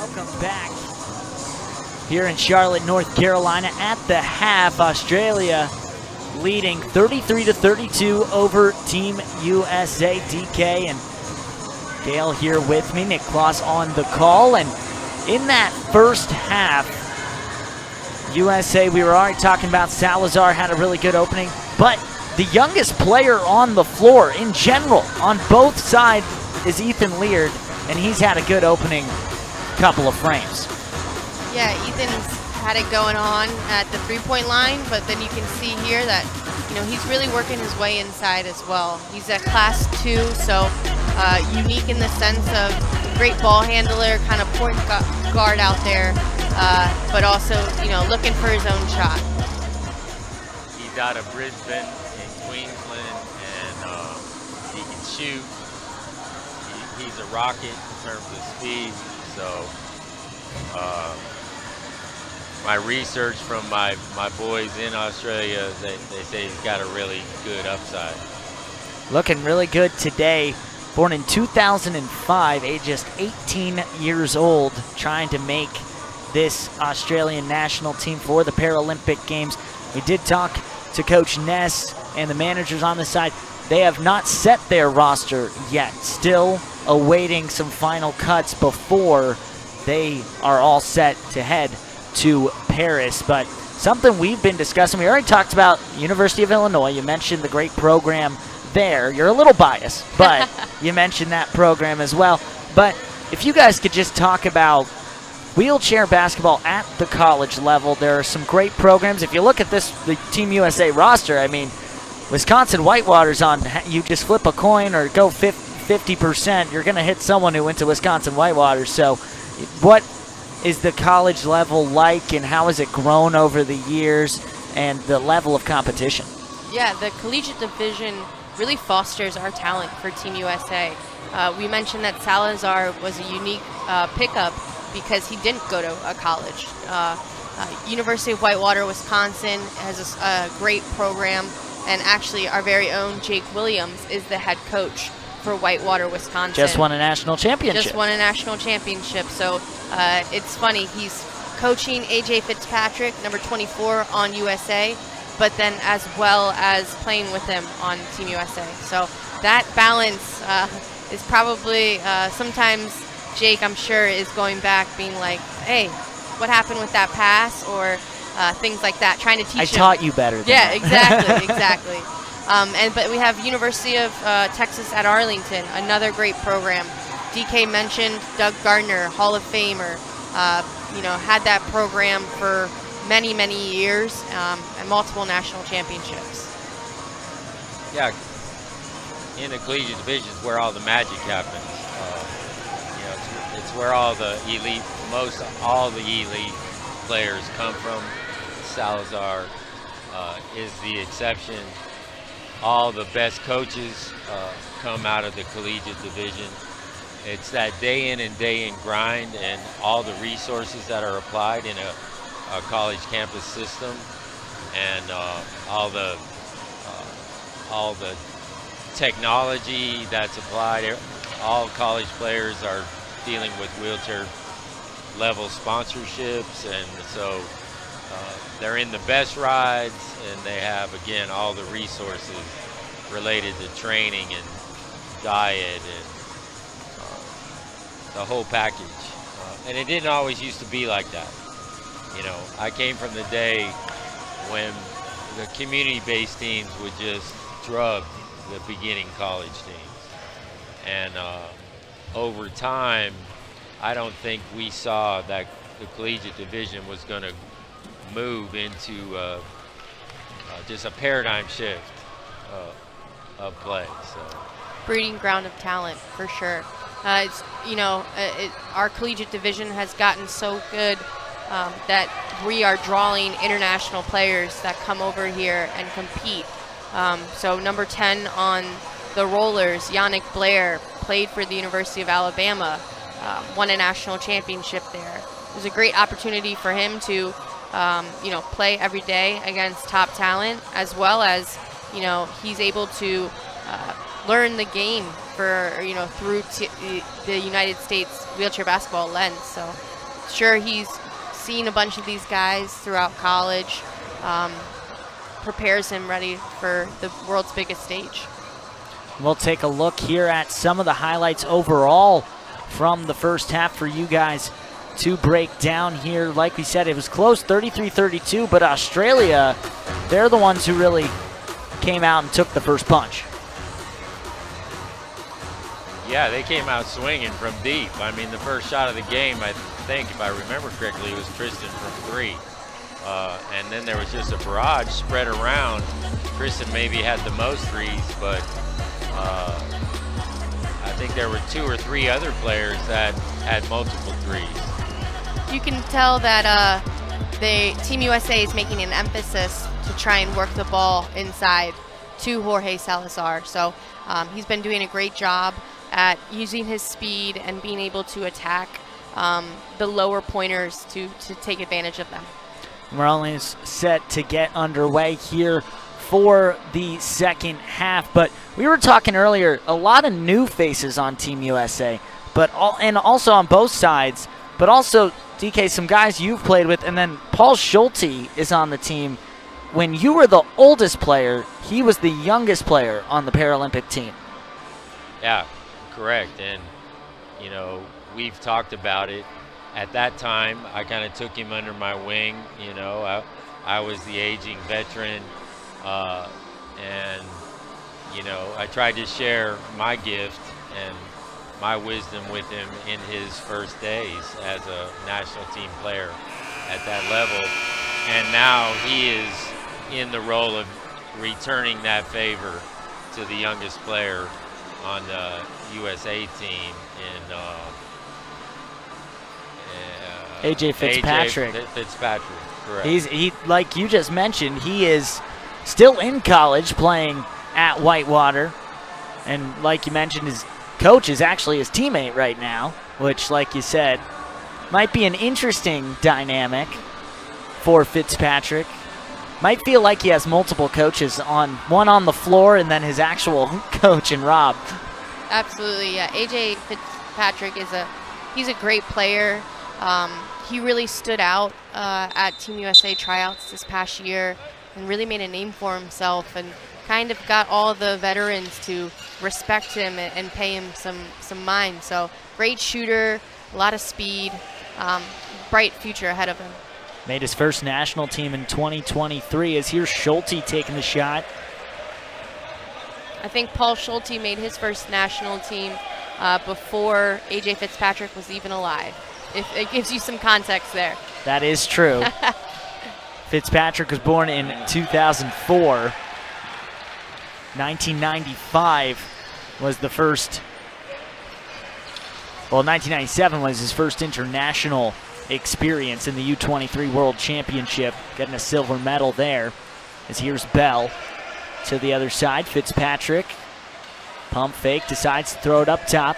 [SPEAKER 1] Welcome back here in Charlotte, North Carolina. At the half, Australia leading 33-32 over Team USA. DK and Gail here with me. Nick Kloss on the call. And in that first half, USA, we were already talking about Salazar had a really good opening, but the youngest player on the floor in general on both sides is Ethan Leard, and he's had a good opening couple of frames.
[SPEAKER 2] Yeah, Ethan's had it going on at the three-point line, but then you can see here that, you know, he's really working his way inside as well. He's a Class 2, so unique in the sense of great ball handler, kind of point guard out there, but also, you know, looking for his own shot.
[SPEAKER 3] He's out of Brisbane in Queensland, and he can shoot. He's a rocket in terms of speed, so my research from my boys in Australia, they say he's got a really good upside.
[SPEAKER 1] Looking really good today. Born in 2005, age just 18 years old, trying to make this Australian national team for the Paralympic Games. We did talk to Coach Ness and the managers on the side. They have not set their roster yet, still awaiting some final cuts before they are all set to head to Paris. But something we've been discussing, we already talked about University of Illinois. You mentioned the great program there. You're a little biased, but you mentioned that program as well. But if you guys could just talk about wheelchair basketball at the college level, there are some great programs. If you look at the Team USA roster, I mean, Wisconsin Whitewater's on, you just flip a coin or go 50%, you're going to hit someone who went to Wisconsin Whitewater. So what is the college level like, and how has it grown over the years, and the level of competition?
[SPEAKER 2] Yeah, the collegiate division really fosters our talent for Team USA. We mentioned that Salazar was a unique pickup because he didn't go to a college. University of Whitewater, Wisconsin has a great program, and actually our very own Jake Williams is the head coach for Whitewater, Wisconsin.
[SPEAKER 1] Just won a national championship.
[SPEAKER 2] Just won a national championship. So it's funny, he's coaching AJ Fitzpatrick, number 24 on USA, but then as well as playing with him on Team USA. So that balance is probably sometimes Jake, I'm sure, is going back being like, hey, what happened with that pass, or things like that, trying to teach him.
[SPEAKER 1] I taught you better than
[SPEAKER 2] Yeah,
[SPEAKER 1] that.
[SPEAKER 2] exactly, exactly. But we have University of Texas at Arlington, another great program. DK mentioned Doug Gardner, Hall of Famer, had that program for many, many years, and multiple national championships.
[SPEAKER 3] Yeah, in the collegiate division is where all the magic happens. It's where all the all the elite players come from. Salazar is the exception. All the best coaches come out of the collegiate division. It's that day in and day in grind, and all the resources that are applied in a college campus system, and all the technology that's applied. All college players are dealing with wheelchair level sponsorships, and so they're in the best rides, and they have, again, all the resources related to training and diet and the whole package. And it didn't always used to be like that. I came from the day when the community-based teams would just drug the beginning college teams. And over time, I don't think we saw that the collegiate division was going to move into just a paradigm shift of play. So,
[SPEAKER 2] breeding ground of talent for sure. Our collegiate division has gotten so good that we are drawing international players that come over here and compete. So number 10 on the Rollers, Yannick Blair, played for the University of Alabama, won a national championship there. It was a great opportunity for him to play every day against top talent, as well as, he's able to learn the game for, through the United States wheelchair basketball lens. So sure, he's seen a bunch of these guys throughout college, prepares him ready for the world's biggest stage.
[SPEAKER 1] We'll take a look here at some of the highlights overall from the first half for you guys to break down here. Like we said, it was close, 33-32, but Australia, they're the ones who really came out and took the first punch.
[SPEAKER 3] Yeah, they came out swinging from deep. I mean, the first shot of the game, I think, if I remember correctly, was Tristan from 3. And then there was just a barrage spread around. Tristan maybe had the most threes, but I think there were 2 or 3 other players that had multiple threes.
[SPEAKER 2] You can tell that Team USA is making an emphasis to try and work the ball inside to Jorge Salazar. So he's been doing a great job at using his speed and being able to attack the lower pointers to take advantage of them.
[SPEAKER 1] We're only set to get underway here for the second half, but we were talking earlier, a lot of new faces on Team USA, and also on both sides, but also, DK, some guys you've played with, and then Paul Schulte is on the team. When you were the oldest player, he was the youngest player on the Paralympic team.
[SPEAKER 3] Yeah, correct. And, we've talked about it. At that time, I kind of took him under my wing. I was the aging veteran. And, I tried to share my gift and my wisdom with him in his first days as a national team player at that level. And now he is in the role of returning that favor to the youngest player on the USA team in
[SPEAKER 1] AJ Fitzpatrick.
[SPEAKER 3] Fitzpatrick, correct.
[SPEAKER 1] He, like you just mentioned, he is still in college playing at Whitewater. And like you mentioned, his coach is actually his teammate right now, which, like you said, might be an interesting dynamic for Fitzpatrick. Might feel like he has multiple coaches, one on the floor and then his actual coach in Rob.
[SPEAKER 2] Absolutely, yeah. AJ Fitzpatrick he's a great player. He really stood out at Team USA tryouts this past year and really made a name for himself and kind of got all the veterans to respect him and pay him some mind. So great shooter, a lot of speed, bright future ahead of him.
[SPEAKER 1] Made his first national team in 2023. As here's Schulte taking the shot.
[SPEAKER 2] I think Paul Schulte made his first national team before AJ Fitzpatrick was even alive. If it gives you some context there.
[SPEAKER 1] That is true. Fitzpatrick was born in 2004. 1995 was the first. Well, 1997 was his first international experience in the U23 World Championship, getting a silver medal there. As here's Bell to the other side. Fitzpatrick, pump fake, decides to throw it up top.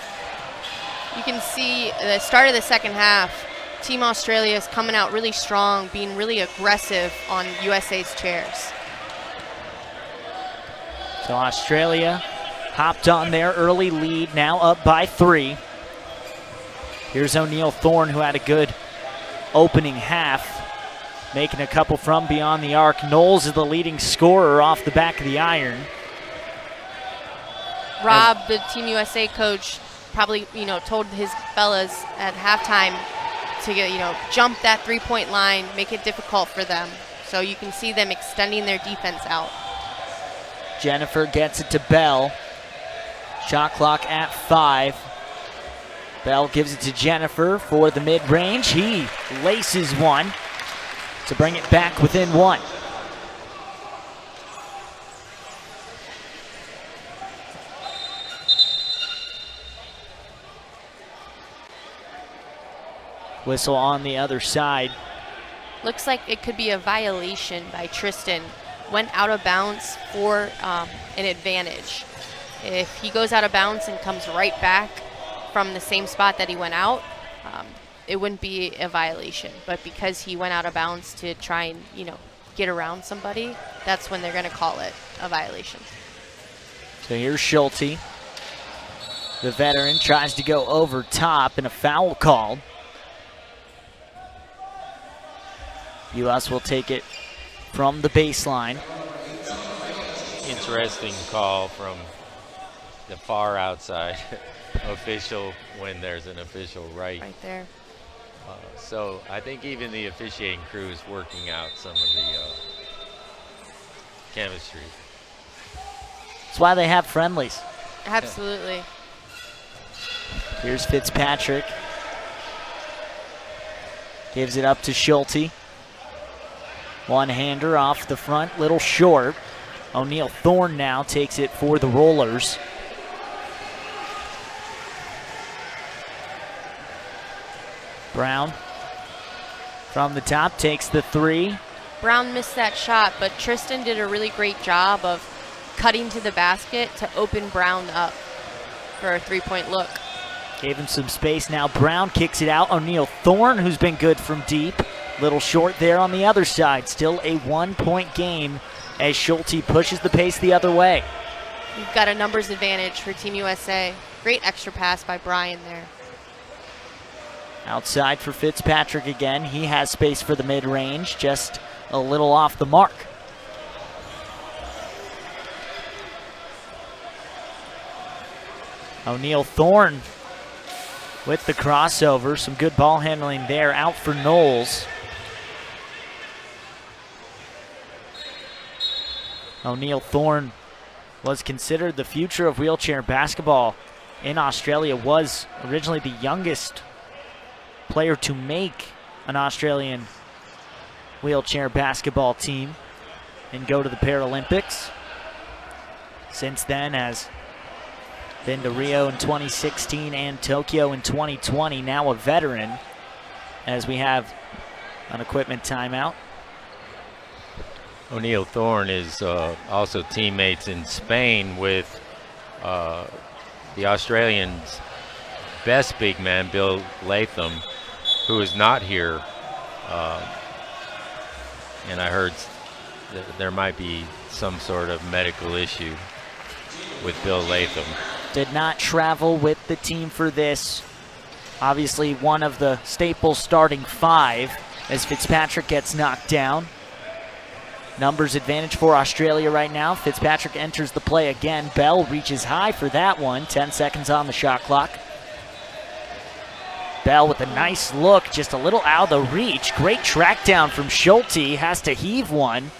[SPEAKER 2] You can see the start of the second half, Team Australia is coming out really strong, being really aggressive on USA's chairs.
[SPEAKER 1] So Australia hopped on their early lead, now up by 3. Here's O'Neal Thorne, who had a good opening half, making a couple from beyond the arc. Knowles is the leading scorer off the back of the iron.
[SPEAKER 2] Rob, the Team USA coach, probably, told his fellas at halftime to jump that three-point line, make it difficult for them. So you can see them extending their defense out.
[SPEAKER 1] Jennifer gets it to Bell. Shot clock at 5. Bell gives it to Jennifer for the mid-range. He laces one to bring it back within 1. Whistle on the other side.
[SPEAKER 2] Looks like it could be a violation by Tristan. Went out of bounds for an advantage. If he goes out of bounds and comes right back from the same spot that he went out, it wouldn't be a violation. But because he went out of bounds to try and, get around somebody, that's when they're going to call it a violation.
[SPEAKER 1] So here's Schulte. The veteran tries to go over top and a foul called. U.S. will take it from the baseline.
[SPEAKER 3] Interesting call from the far outside official when there's an official right
[SPEAKER 2] there.
[SPEAKER 3] So I think even the officiating crew is working out some of the chemistry.
[SPEAKER 1] That's why they have friendlies.
[SPEAKER 2] Absolutely.
[SPEAKER 1] Here's Fitzpatrick. Gives it up to Schulte. One-hander off the front, little short. O'Neal Thorne now takes it for the Rollers. Brown from the top takes the three.
[SPEAKER 2] Brown missed that shot, but Tristan did a really great job of cutting to the basket to open Brown up for a three-point look.
[SPEAKER 1] Gave him some space. Now Brown kicks it out. O'Neal Thorne, who's been good from deep. Little short there on the other side. Still a 1-point game as Schulte pushes the pace the other way.
[SPEAKER 2] You've got a numbers advantage for Team USA. Great extra pass by Brian there.
[SPEAKER 1] Outside for Fitzpatrick again. He has space for the mid-range, just a little off the mark. O'Neal Thorne with the crossover. Some good ball handling there. Out for Knowles. O'Neal Thorne was considered the future of wheelchair basketball in Australia, was originally the youngest player to make an Australian wheelchair basketball team and go to the Paralympics. Since then has been to Rio in 2016 and Tokyo in 2020, now a veteran, as we have an equipment timeout.
[SPEAKER 3] O'Neal Thorne is also teammates in Spain with the Australians' best big man, Bill Latham, who is not here. And I heard there might be some sort of medical issue with Bill Latham.
[SPEAKER 1] Did not travel with the team for this. Obviously one of the staple starting five as Fitzpatrick gets knocked down. Numbers advantage for Australia right now. Fitzpatrick enters the play again. Bell reaches high for that one. 10 seconds on the shot clock. Bell with a nice look, just a little out of the reach. Great track down from Schulte, has to heave one.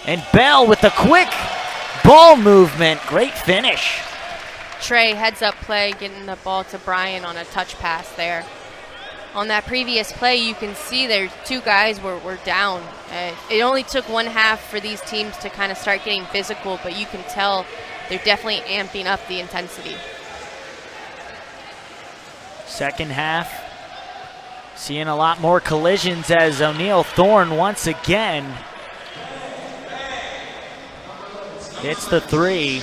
[SPEAKER 1] And Bell with a quick ball movement. Great finish.
[SPEAKER 2] Trey, heads up play, getting the ball to Brian on a touch pass there. On that previous play, you can see there two guys were down. It only took one half for these teams to kind of start getting physical, but you can tell they're definitely amping up the intensity.
[SPEAKER 1] Second half, seeing a lot more collisions as O'Neal Thorne once again hits the three.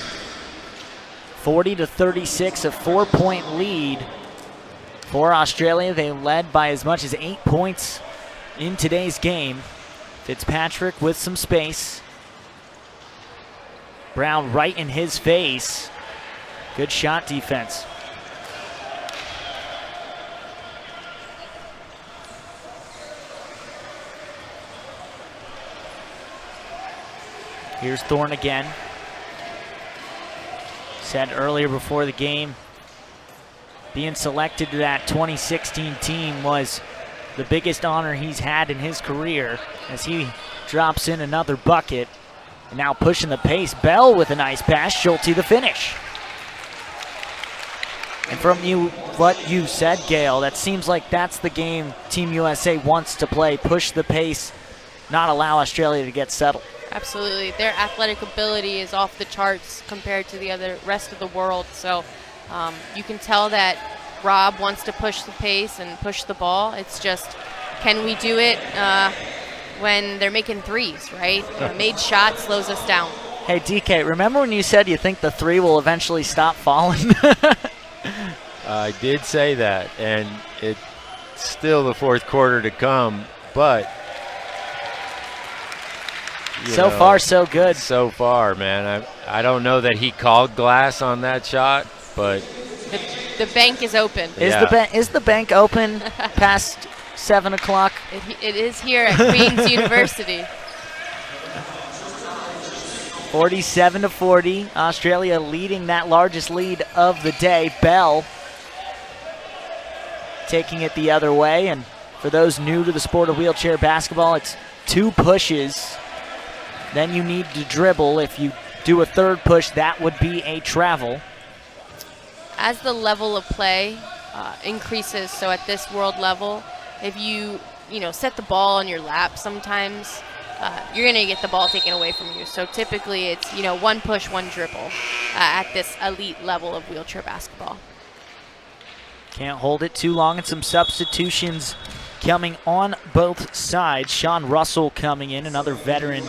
[SPEAKER 1] 40-36, a 4-point lead for Australia. They led by as much as 8 points in today's game. Fitzpatrick with some space. Brown right in his face. Good shot defense. Here's Thorne again. Said earlier before the game, being selected to that 2016 team was the biggest honor he's had in his career as he drops in another bucket. And now pushing the pace, Bell with a nice pass, Schulte the finish. And from what you said, Gail, that seems like that's the game Team USA wants to play. Push the pace, not allow Australia to get settled.
[SPEAKER 2] Absolutely. Their athletic ability is off the charts compared to the rest of the world. So you can tell that Rob wants to push the pace and push the ball. It's just, can we do it when they're making threes, right? A made shot slows us down.
[SPEAKER 1] Hey, DK, remember when you said you think the three will eventually stop falling?
[SPEAKER 3] I did say that, and it's still the fourth quarter to come, but
[SPEAKER 1] so far, so good.
[SPEAKER 3] So far, man. I don't know that he called glass on that shot, but
[SPEAKER 2] The bank is open.
[SPEAKER 1] Is the bank open past 7 o'clock?
[SPEAKER 2] It is here at Queen's University.
[SPEAKER 1] 47-40. Australia leading that largest lead of the day. Bell taking it the other way. And for those new to the sport of wheelchair basketball, it's 2 pushes. Then you need to dribble. If you do a third push, that would be a travel.
[SPEAKER 2] As the level of play increases, so at this world level, if you set the ball on your lap sometimes, you're going to get the ball taken away from you. So typically it's, 1 push, 1 dribble at this elite level of wheelchair basketball.
[SPEAKER 1] Can't hold it too long, and some substitutions coming on both sides. Sean Russell coming in, another veteran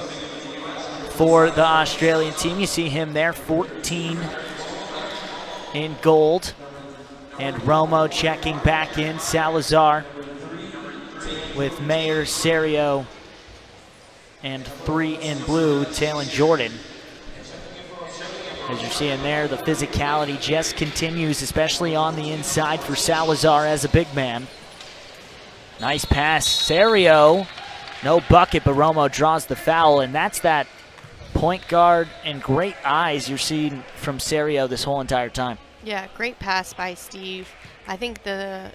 [SPEAKER 1] for the Australian team. You see him there, 14 in gold. And Romo checking back in. Salazar with Mayer, Serio, and 3 in blue, Talon Jordan. As you're seeing there, the physicality just continues, especially on the inside for Salazar as a big man. Nice pass, Serio. No bucket, but Romo draws the foul, and that's that point guard and great eyes you're seeing from Serio this whole entire time.
[SPEAKER 2] Yeah, great pass by Steve. I think the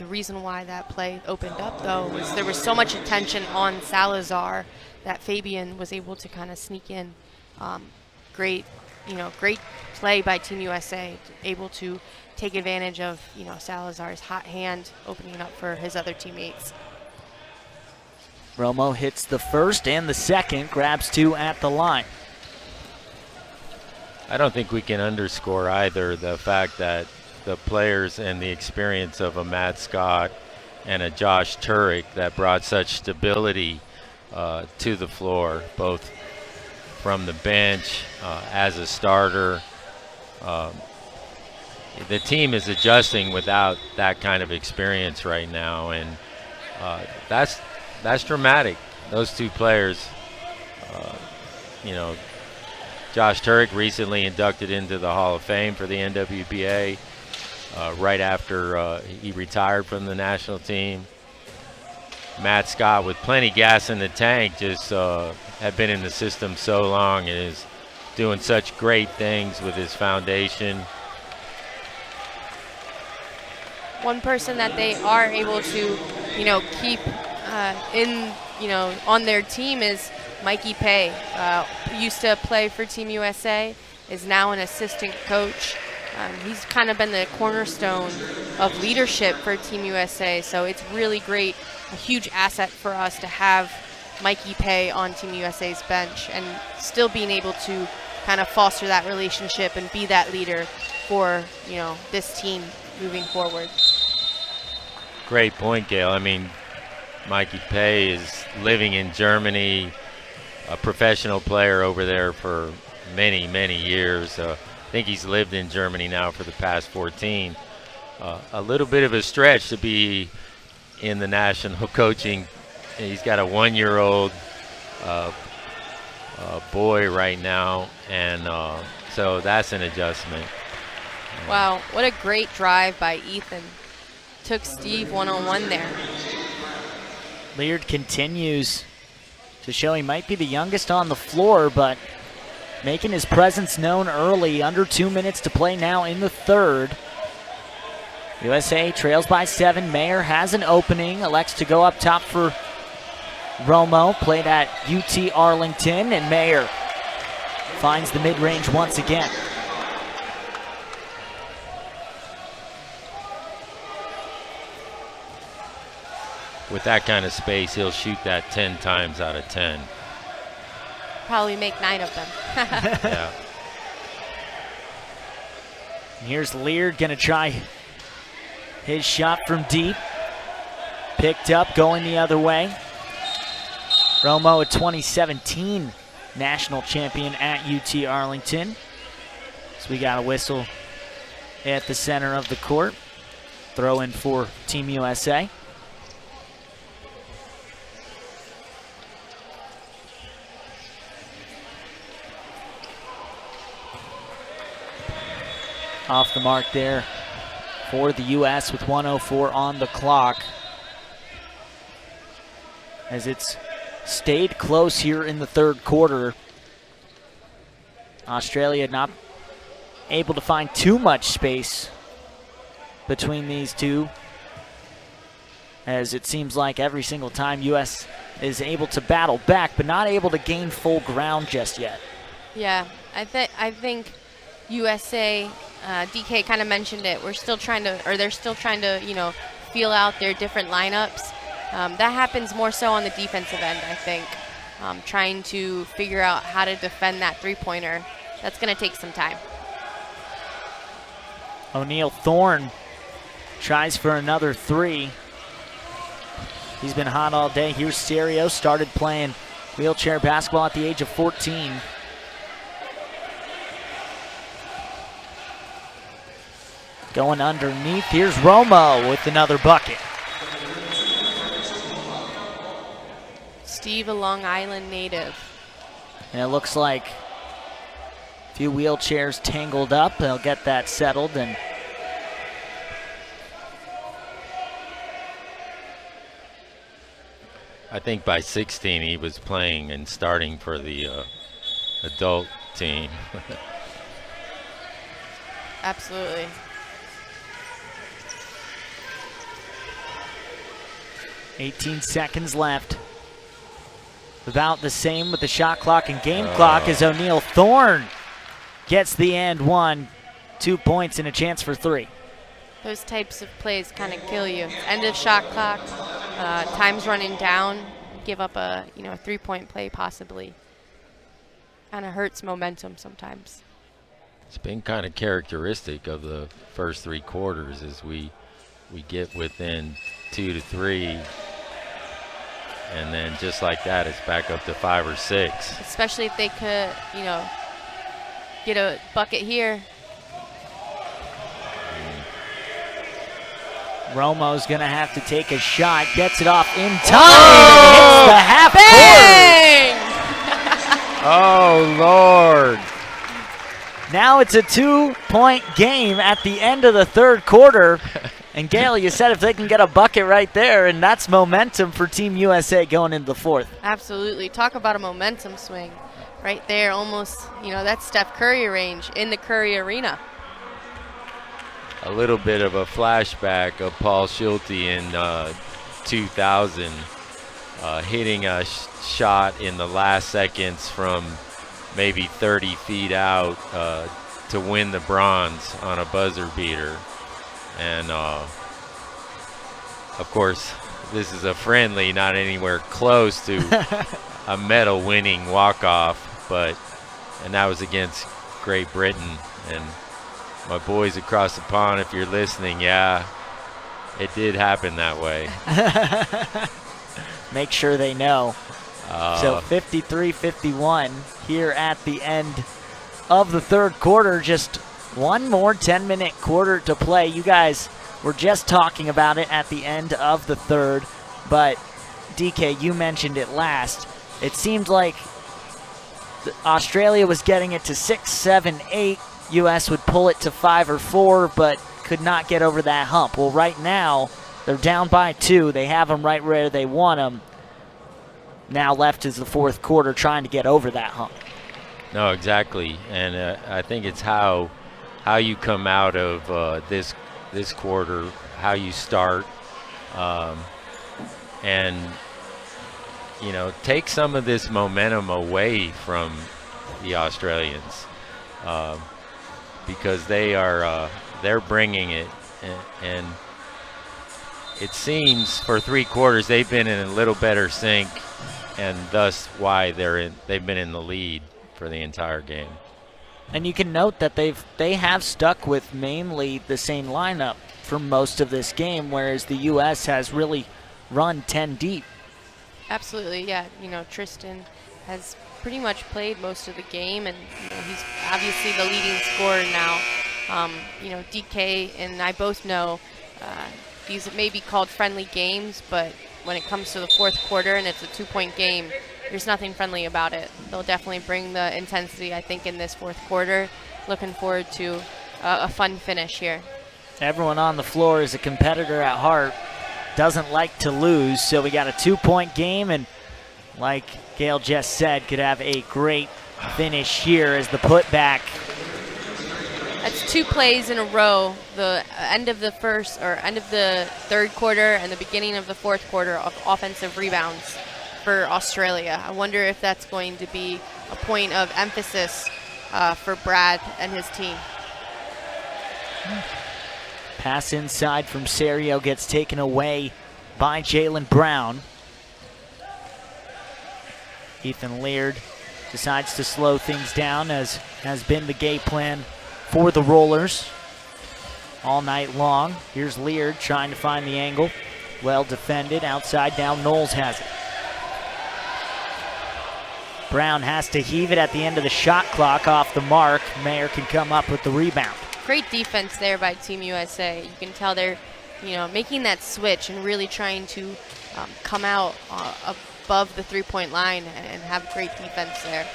[SPEAKER 2] reason why that play opened up, though, was there was so much attention on Salazar that Fabian was able to kind of sneak in. Great play by Team USA, able to take advantage of, Salazar's hot hand, opening up for his other teammates.
[SPEAKER 1] Romo hits the first and the second, grabs 2 at the line.
[SPEAKER 3] I don't think we can underscore either the fact that the players and the experience of a Matt Scott and a Josh Turek that brought such stability to the floor, both from the bench as a starter. The team is adjusting without that kind of experience right now, and that's dramatic. Those 2 players, Josh Turek recently inducted into the Hall of Fame for the NWBA right after he retired from the national team. Matt Scott, with plenty gas in the tank, just had been in the system so long and is doing such great things with his foundation.
[SPEAKER 2] One person that they are able to, keep on their team is Mikey Pay. Used to play for Team USA, is now an assistant coach. He's kind of been the cornerstone of leadership for Team USA, so it's really great, a huge asset for us to have Mikey Pay on Team USA's bench and still being able to kind of foster that relationship and be that leader for, this team moving forward.
[SPEAKER 3] Great point, Gail. I mean, Mikey Pay is living in Germany, a professional player over there for many, many years. I think he's lived in Germany now for the past 14. A little bit of a stretch to be in the national coaching. He's got a 1-year-old boy right now, and so that's an adjustment.
[SPEAKER 2] Wow, what a great drive by Ethan. Took Steve one-on-one there.
[SPEAKER 1] Leard continues to show he might be the youngest on the floor, but making his presence known early. Under 2 minutes to play now in the third. USA trails by 7. Mayer has an opening, elects to go up top for Romo. Played at UT Arlington, and Mayer finds the mid-range once again.
[SPEAKER 3] With that kind of space, he'll shoot that 10 times out of 10.
[SPEAKER 2] Probably make 9 of them.
[SPEAKER 3] Yeah.
[SPEAKER 1] And here's Leard going to try his shot from deep. Picked up, going the other way. Romo, a 2017 national champion at UT Arlington. So we got a whistle at the center of the court. Throw in for Team USA. Off the mark there for the U.S. with 1:04 on the clock, as it's stayed close here in the third quarter. Australia not able to find too much space between these two, as it seems like every single time U.S. is able to battle back, but not able to gain full ground just yet.
[SPEAKER 2] Yeah, I think USA, DK kind of mentioned it. They're still trying to, feel out their different lineups. That happens more so on the defensive end, I think. Trying to figure out how to defend that three-pointer. That's going to take some time.
[SPEAKER 1] O'Neal Thorne tries for another three. He's been hot all day. Here's Serio, started playing wheelchair basketball at the age of 14. Going underneath, here's Romo with another bucket.
[SPEAKER 2] Steve, a Long Island native.
[SPEAKER 1] And it looks like a few wheelchairs tangled up. They'll get that settled. And
[SPEAKER 3] I think by 16 he was playing and starting for the adult team.
[SPEAKER 2] Absolutely.
[SPEAKER 1] $18 seconds left. About the same with the shot clock and game clock as O'Neal Thorne gets the and one. 2 points and a chance for three.
[SPEAKER 2] Those types of plays kind of kill you. End of shot clock, time's running down, give up a three-point play possibly. Kind of hurts momentum sometimes.
[SPEAKER 3] It's been kind of characteristic of the first three quarters as we get within 2 to 3, and then just like that it's back up to 5 or 6.
[SPEAKER 2] Especially if they could, get a bucket here.
[SPEAKER 1] Romo's gonna have to take a shot, gets it off in time, hits the half court.
[SPEAKER 3] Oh, Lord.
[SPEAKER 1] Now it's a 2-point game at the end of the third quarter. And Gail, you said if they can get a bucket right there, and that's momentum for Team USA going into the fourth.
[SPEAKER 2] Absolutely. Talk about a momentum swing. Right there, almost, that's Steph Curry range in the Curry Arena.
[SPEAKER 3] A little bit of a flashback of Paul Schulte in 2000, hitting a shot in the last seconds from maybe 30 feet out to win the bronze on a buzzer beater. And of course, this is a friendly, not anywhere close to a medal winning walk-off, and that was against Great Britain. And my boys across the pond, if you're listening, yeah, it did happen that way.
[SPEAKER 1] Make sure they know. So 53-51 here at the end of the third quarter. Just one more 10-minute quarter to play. You guys were just talking about it at the end of the third, but DK, you mentioned it last. It seemed like Australia was getting it to 6, 7, 8. U.S. would pull it to 5 or 4, but could not get over that hump. Well, right now, they're down by 2. They have them right where they want them. Now left is the fourth quarter, trying to get over that hump.
[SPEAKER 3] No, exactly. And I think it's how you come out of this quarter, how you start, and take some of this momentum away from the Australians, because they're bringing it, and it seems for three quarters they've been in a little better sync, and thus why they've been in the lead for the entire game.
[SPEAKER 1] And you can note that they have stuck with mainly the same lineup for most of this game, whereas the U.S. has really run 10 deep.
[SPEAKER 2] Absolutely, yeah. Tristan has pretty much played most of the game, and he's obviously the leading scorer now. DK and I both know these may be called friendly games, but when it comes to the fourth quarter and it's a 2-point game, there's nothing friendly about it. They'll definitely bring the intensity, I think, in this fourth quarter. Looking forward to a fun finish here.
[SPEAKER 1] Everyone on the floor is a competitor at heart, doesn't like to lose, so we got a 2-point game, and like Gail just said, could have a great finish here as the putback.
[SPEAKER 2] That's 2 plays in a row, the end of the third quarter and the beginning of the fourth quarter of offensive rebounds for Australia. I wonder if that's going to be a point of emphasis for Brad and his team.
[SPEAKER 1] Pass inside from Serio gets taken away by Jalen Brown. Ethan Leard decides to slow things down, as has been the game plan for the Rollers all night long. Here's Leard trying to find the angle. Well defended. Outside now Knowles has it. Brown has to heave it at the end of the shot clock off the mark. Mayer can come up with the rebound.
[SPEAKER 2] Great defense there by Team USA. You can tell they're, making that switch and really trying to come out above the three-point line and have great defense there.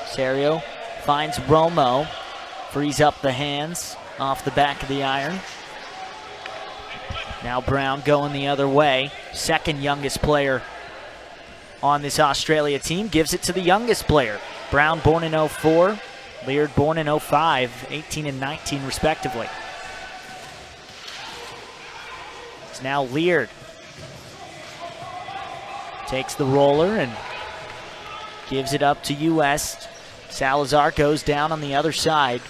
[SPEAKER 1] Serio finds Romo, frees up the hands off the back of the iron. Now Brown going the other way. Second youngest player on this Australia team, gives it to the youngest player. Brown born in 04, Leard born in 05, 18 and 19 respectively. It's now Leard. Takes the roller and gives it up to US. Salazar goes down on the other side.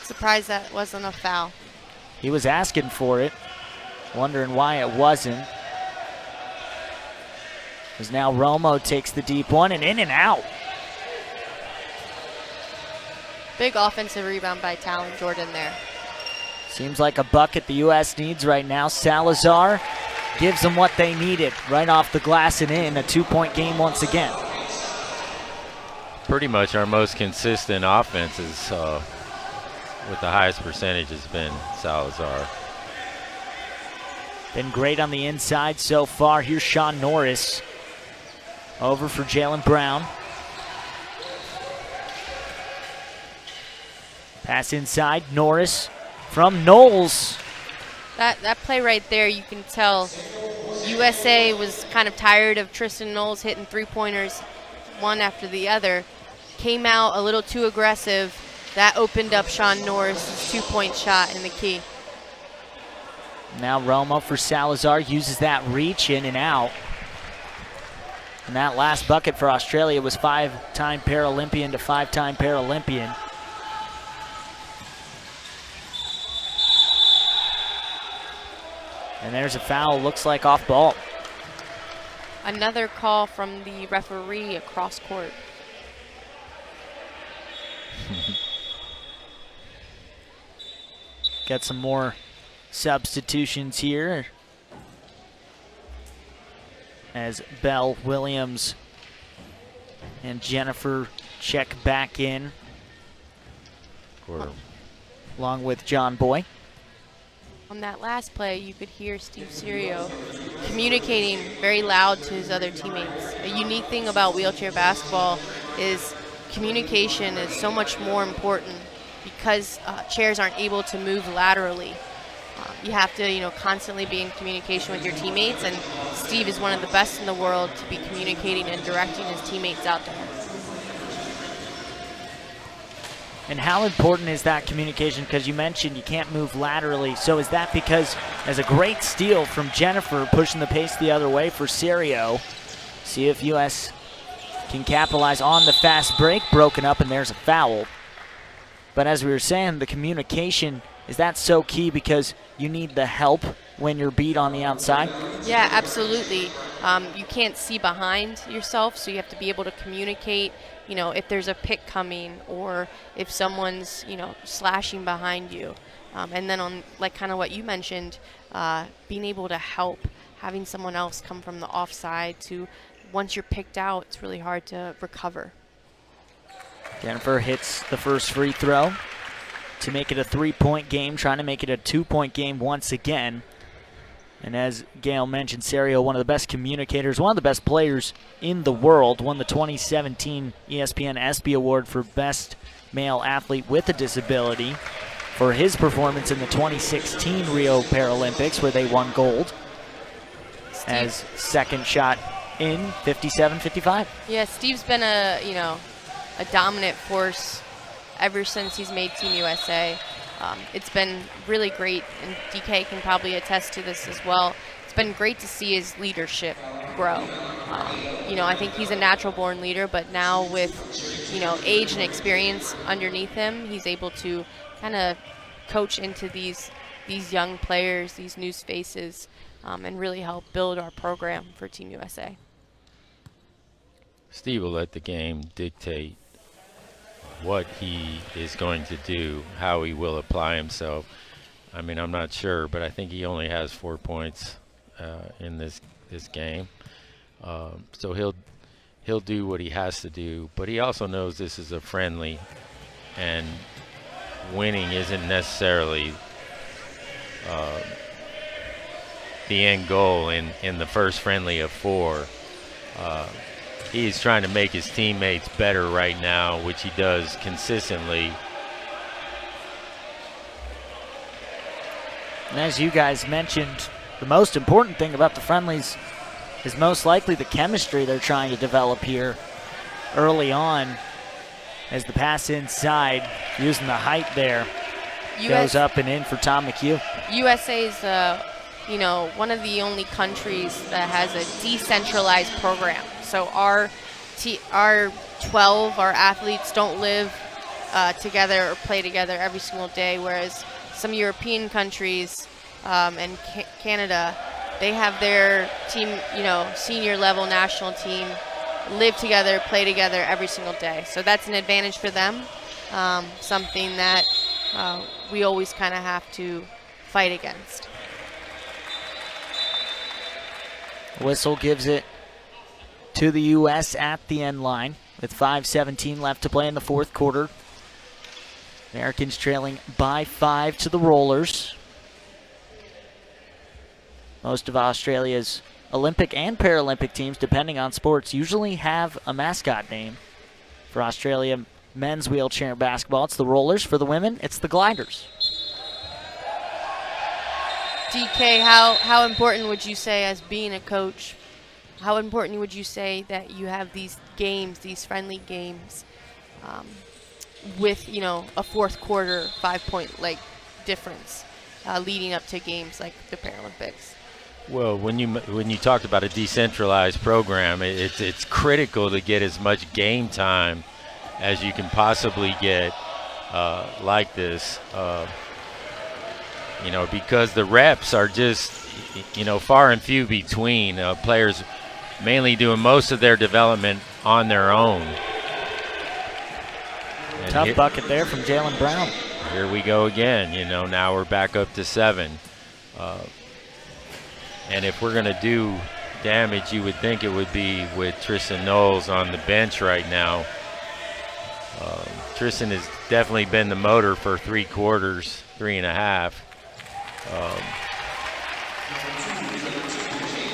[SPEAKER 2] Surprised that wasn't a foul.
[SPEAKER 1] He was asking for it, wondering why it wasn't. As now Romo takes the deep one and in and out.
[SPEAKER 2] Big offensive rebound by Talon Jordan there.
[SPEAKER 1] Seems like a bucket the U.S. needs right now. Salazar gives them what they needed right off the glass and in. A 2-point game once again.
[SPEAKER 3] Pretty much our most consistent offenses with the highest percentage has been Salazar.
[SPEAKER 1] Been great on the inside so far. Here's Sean Norris. Over for Jalen Brown. Pass inside, Norris from Knowles.
[SPEAKER 2] That play right there, you can tell USA was kind of tired of Tristan Knowles hitting three-pointers one after the other. Came out a little too aggressive. That opened up Sean Norris' 2-point shot in the key.
[SPEAKER 1] Now Romo for Salazar, uses that reach in and out. And that last bucket for Australia was 5-time Paralympian to 5-time Paralympian. And there's a foul, looks like off ball.
[SPEAKER 2] Another call from the referee across court.
[SPEAKER 1] Got some more substitutions here, as Belle, Williams, and Jennifer check back in, along with John Boy.
[SPEAKER 2] On that last play, you could hear Steve Serio communicating very loud to his other teammates. A unique thing about wheelchair basketball is communication is so much more important because chairs aren't able to move laterally. You have to, constantly be in communication with your teammates, and Steve is one of the best in the world to be communicating and directing his teammates out to him.
[SPEAKER 1] And how important is that communication? Because you mentioned you can't move laterally. So is that because, as a great steal from Jennifer, pushing the pace the other way for Serio. See if U.S. can capitalize on the fast break. Broken up, and there's a foul. But as we were saying, the communication, is that so key because you need the help when you're beat on the outside?
[SPEAKER 2] Yeah, absolutely. You can't see behind yourself, so you have to be able to communicate, if there's a pick coming or if someone's, slashing behind you. And then on, like kind of what you mentioned, being able to help, having someone else come from the offside to, once you're picked out, it's really hard to recover.
[SPEAKER 1] Jennifer hits the first free throw to make it a 3-point game, trying to make it a 2-point game once again. And as Gail mentioned, Serio, one of the best communicators, one of the best players in the world, won the 2017 ESPN ESPY Award for Best Male Athlete with a Disability for his performance in the 2016 Rio Paralympics, where they won gold. As second shot in 57-55.
[SPEAKER 2] Yeah, Steve's been a dominant force ever since he's made Team USA. It's been really great, and DK can probably attest to this as well. It's been great to see his leadership grow. I think he's a natural-born leader, but now with, age and experience underneath him, he's able to kind of coach into these young players, these new faces, and really help build our program for Team USA.
[SPEAKER 3] Steve will let the game dictate what he is going to do, how he will apply himself. I mean, I'm not sure, but I think he only has 4 points in this game. So he'll do what he has to do, but he also knows this is a friendly, and winning isn't necessarily the end goal in the first friendly of 4. He's trying to make his teammates better right now, which he does consistently.
[SPEAKER 1] And as you guys mentioned, the most important thing about the friendlies is most likely the chemistry they're trying to develop here early on, as the pass inside, using the height there, goes up and in for Tom McHugh.
[SPEAKER 2] USA is one of the only countries that has a decentralized program. So our 12, our athletes don't live together or play together every single day, whereas some European countries and Canada, they have their team, senior level national team live together, play together every single day. So that's an advantage for them, something that we always kind of have to fight against.
[SPEAKER 1] Whistle gives it to the U.S. at the end line with 5:17 left to play in the fourth quarter. Americans trailing by 5 to the Rollers. Most of Australia's Olympic and Paralympic teams, depending on sports, usually have a mascot name. For Australia men's wheelchair basketball, it's the Rollers. For the women, it's the Gliders.
[SPEAKER 2] DK, how important would you say, as being a coach, how important would you say that you have these games, these friendly games, with a fourth quarter 5-point difference leading up to games like the Paralympics?
[SPEAKER 3] Well, when you talked about a decentralized program, it's critical to get as much game time as you can possibly get like this. Because the reps are just, far and few between. Players mainly doing most of their development on their own. And
[SPEAKER 1] Tough bucket there from Jalen Brown.
[SPEAKER 3] Here we go again. Now we're back up to 7. And if we're going to do damage, you would think it would be with Tristan Knowles on the bench right now. Tristan has definitely been the motor for 3 quarters, 3.5.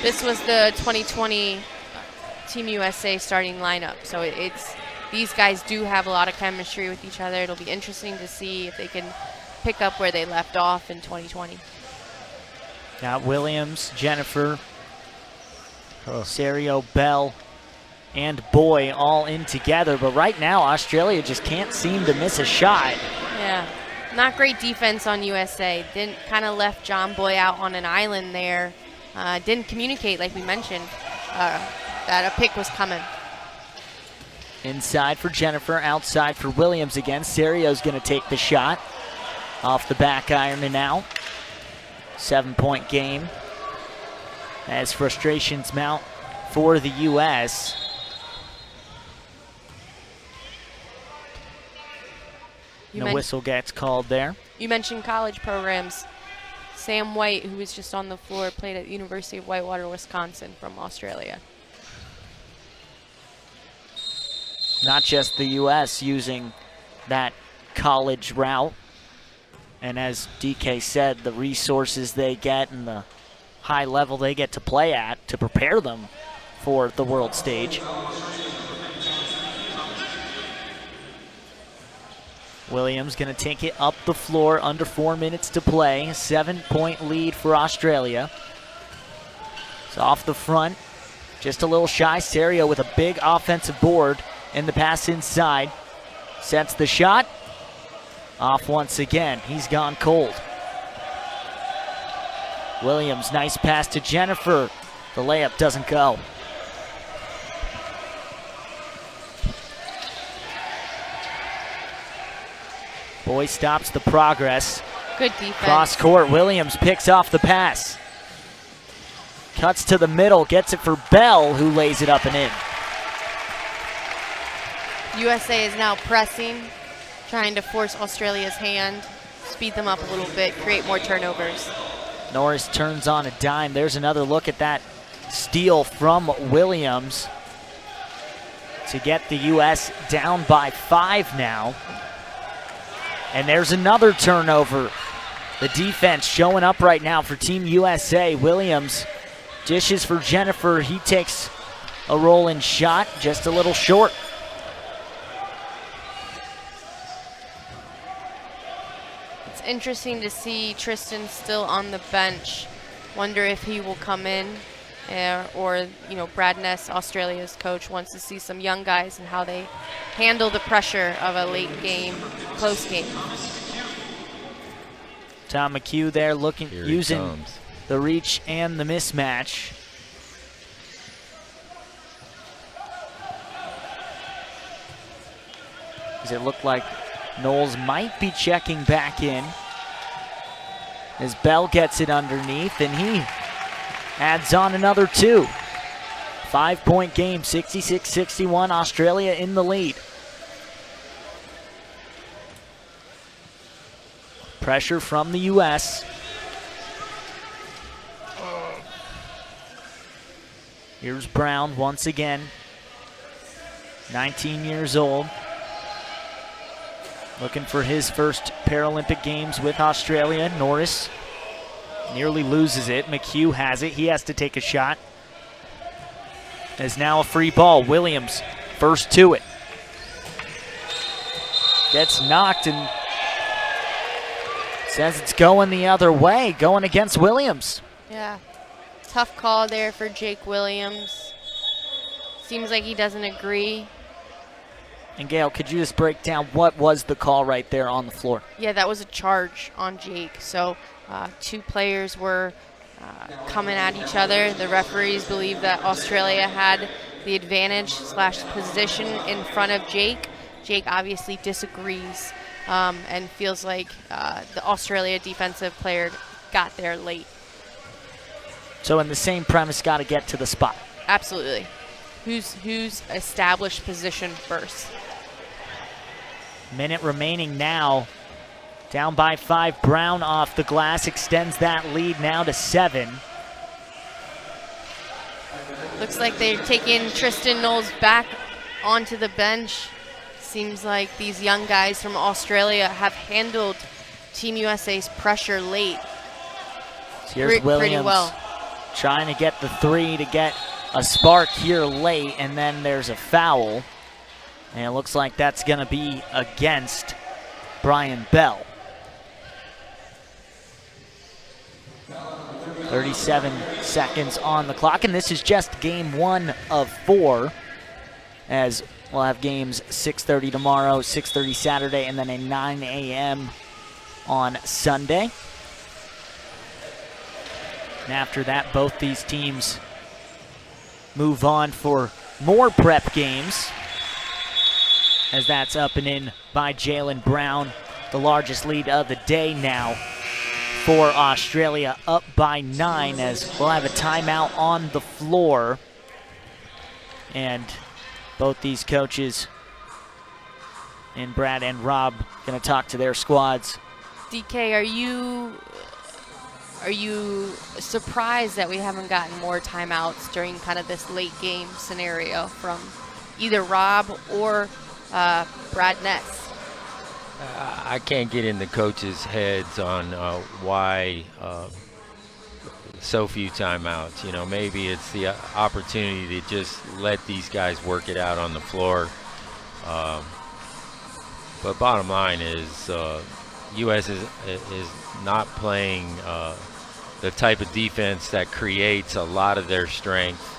[SPEAKER 2] This was the 2020 Team USA starting lineup, so these guys do have a lot of chemistry with each other. It'll be interesting to see if they can pick up where they left off in 2020.
[SPEAKER 1] Got Williams, Jennifer, Serio, Bell, and Boy all in together, but right now Australia just can't seem to miss a shot.
[SPEAKER 2] Yeah. Not great defense on USA. Didn't kind of left John Boy out on an island there. Didn't communicate, like we mentioned, that a pick was coming.
[SPEAKER 1] Inside for Jennifer, outside for Williams again. Serio's going to take the shot off the back iron and out. 7-point game as frustrations mount for the U.S. No whistle gets called there.
[SPEAKER 2] You mentioned college programs. Sam White, who was just on the floor, played at the University of Whitewater, Wisconsin from Australia.
[SPEAKER 1] Not just the U.S. using that college route. And as DK said, the resources they get and the high level they get to play at to prepare them for the world stage. Williams going to take it up the floor, under 4 minutes to play. 7-point lead for Australia. It's off the front, just a little shy. Serio with a big offensive board, and the pass inside. Sets the shot. Off once again. He's gone cold. Williams, nice pass to Jennifer. The layup doesn't go. Boy stops the progress.
[SPEAKER 2] Good defense.
[SPEAKER 1] Cross court, Williams picks off the pass. Cuts to the middle, gets it for Bell, who lays it up and in.
[SPEAKER 2] USA is now pressing, trying to force Australia's hand, speed them up a little bit, create more turnovers.
[SPEAKER 1] Norris turns on a dime. There's another look at that steal from Williams to get the U.S. down by 5 now. And there's another turnover. The defense showing up right now for Team USA. Williams dishes for Jennifer. He takes a rolling shot, just a little short.
[SPEAKER 2] It's interesting to see Tristan still on the bench. Wonder if he will come in, or Brad Ness, Australia's coach, wants to see some young guys and how they handle the pressure of a late game, close game.
[SPEAKER 1] Tom McHugh there using the reach and the mismatch. Does it look like Knowles might be checking back in as Bell gets it underneath, and he adds on another 2. 5-point game, 66-61, Australia in the lead. Pressure from the U.S. Here's Brown once again, 19 years old. Looking for his first Paralympic Games with Australia. Norris nearly loses it. McHugh has it. He has to take a shot. There's now a free ball. Williams first to it. Gets knocked and says it's going the other way, going against Williams.
[SPEAKER 2] Yeah, tough call there for Jake Williams. Seems like he doesn't agree.
[SPEAKER 1] And Gail, could you just break down what was the call right there on the floor?
[SPEAKER 2] Yeah, that was a charge on Jake. So 2 players were coming at each other. The referees believe that Australia had the advantage / position in front of Jake. Jake obviously disagrees and feels like the Australia defensive player got there late.
[SPEAKER 1] So in the same premise, got to get to the spot.
[SPEAKER 2] Absolutely. Who's established position first?
[SPEAKER 1] Minute remaining now. Down by 5. Brown off the glass extends that lead now to 7.
[SPEAKER 2] Looks like they're taking Tristan Knowles back onto the bench. Seems like these young guys from Australia have handled Team USA's pressure late.
[SPEAKER 1] Here's Williams
[SPEAKER 2] pretty well.
[SPEAKER 1] Trying to get the 3 to get a spark here late, and then there's a foul. And it looks like that's going to be against Brian Bell. 37 seconds on the clock, and this is just game 1 of 4, as we'll have games 6:30 tomorrow, 6:30 Saturday, and then a 9 a.m. on Sunday. And after that, both these teams move on for more prep games, as that's up and in by Jaylen Brown, the largest lead of the day now for Australia, up by 9, as we'll have a timeout on the floor. And both these coaches, and Brad and Rob, going to talk to their squads.
[SPEAKER 2] DK, are you surprised that we haven't gotten more timeouts during kind of this late game scenario from either Rob or Brad Ness?
[SPEAKER 3] I can't get in the coaches' heads on why so few timeouts. Maybe it's the opportunity to just let these guys work it out on the floor. But bottom line is U.S. is not playing the type of defense that creates a lot of their strength,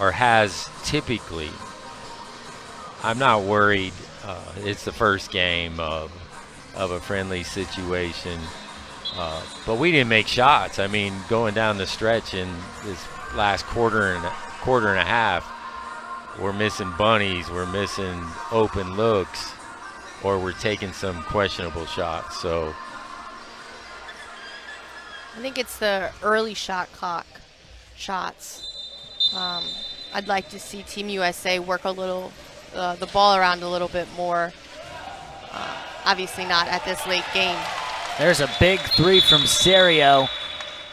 [SPEAKER 3] or has typically. I'm not worried. It's the first game of a friendly situation. But we didn't make shots. I mean, going down the stretch in this last quarter and a half, we're missing bunnies, we're missing open looks, or we're taking some questionable shots. So
[SPEAKER 2] I think it's the early shot clock shots. I'd like to see Team USA work the ball around a little bit more. Obviously not at this late game.
[SPEAKER 1] There's a big three from Serio,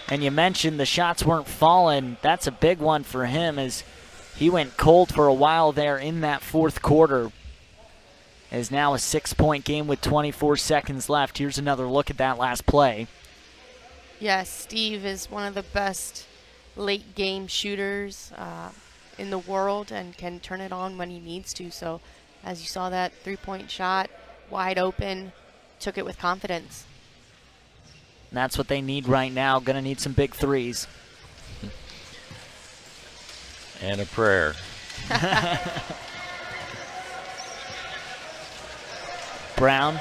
[SPEAKER 1] and you mentioned the shots weren't falling. That's a big one for him, as he went cold for a while there in that fourth quarter. Is now a 6-point game with 24 seconds left. Here's another look at that last play.
[SPEAKER 2] Yes, Steve is one of the best late game shooters in the world and can turn it on when he needs to. So as you saw, that 3-point shot, wide open, took it with confidence.
[SPEAKER 1] And that's what they need right now. Gonna need some big threes.
[SPEAKER 3] And a prayer.
[SPEAKER 1] Brown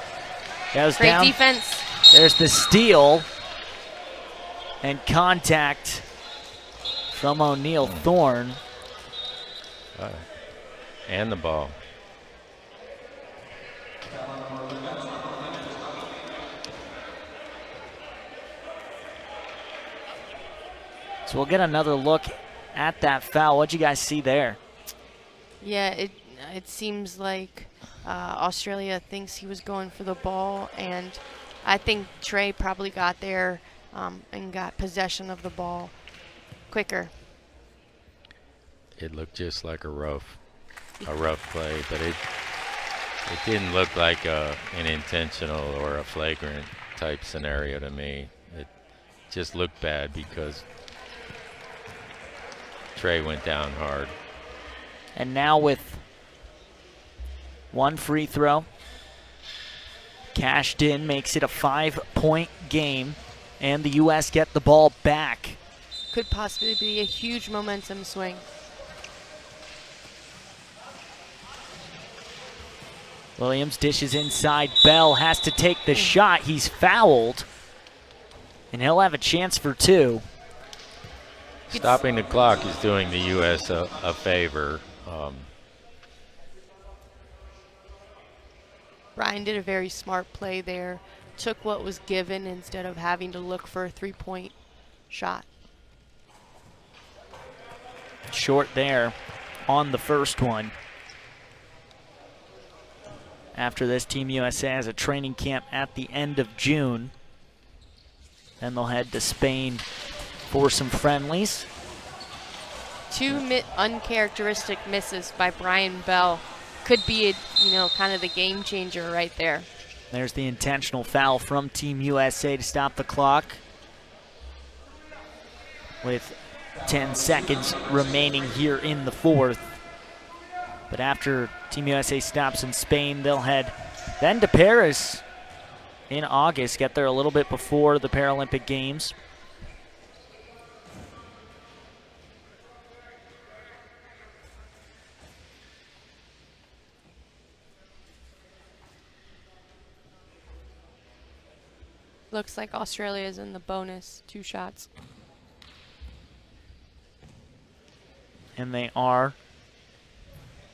[SPEAKER 1] goes
[SPEAKER 2] Great
[SPEAKER 1] down.
[SPEAKER 2] defense.
[SPEAKER 1] There's the steal and contact from O'Neal Thorne.
[SPEAKER 3] And the ball.
[SPEAKER 1] So we'll get another look at that foul. What'd you guys see there?
[SPEAKER 2] Yeah, it seems like Australia thinks he was going for the ball, and I think Trey probably got there and got possession of the ball quicker.
[SPEAKER 3] It looked just like a rough play, but it didn't look like an intentional or a flagrant type scenario to me. It just looked bad because Trey went down hard.
[SPEAKER 1] And now with one free throw, cashed in, makes it a 5-point game, and the U.S. get the ball back.
[SPEAKER 2] Could possibly be a huge momentum swing.
[SPEAKER 1] Williams dishes inside. Bell has to take the shot. He's fouled, and he'll have a chance for two.
[SPEAKER 3] Stopping the clock is doing the U.S. a favor.
[SPEAKER 2] Ryan did a very smart play there. Took what was given instead of having to look for a 3-point shot.
[SPEAKER 1] Short there on the first one. After this, Team USA has a training camp at the end of June. Then they'll head to Spain for some friendlies.
[SPEAKER 2] Two uncharacteristic misses by Brian Bell. Could be, kind of the game changer right there.
[SPEAKER 1] There's the intentional foul from Team USA to stop the clock. With 10 seconds remaining here in the fourth. But after Team USA stops in Spain, they'll head then to Paris in August. Get there a little bit before the Paralympic Games.
[SPEAKER 2] Looks like Australia is in the bonus 2 shots.
[SPEAKER 1] And they are,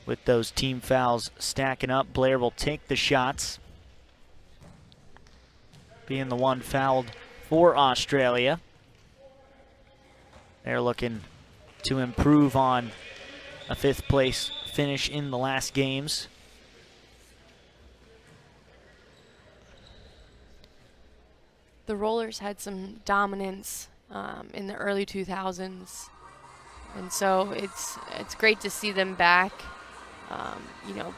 [SPEAKER 1] with those team fouls stacking up. Blair will take the shots, being the one fouled for Australia. They're looking to improve on a 5th place finish in the last games.
[SPEAKER 2] The Rollers had some dominance in the early 2000s, and so it's great to see them back,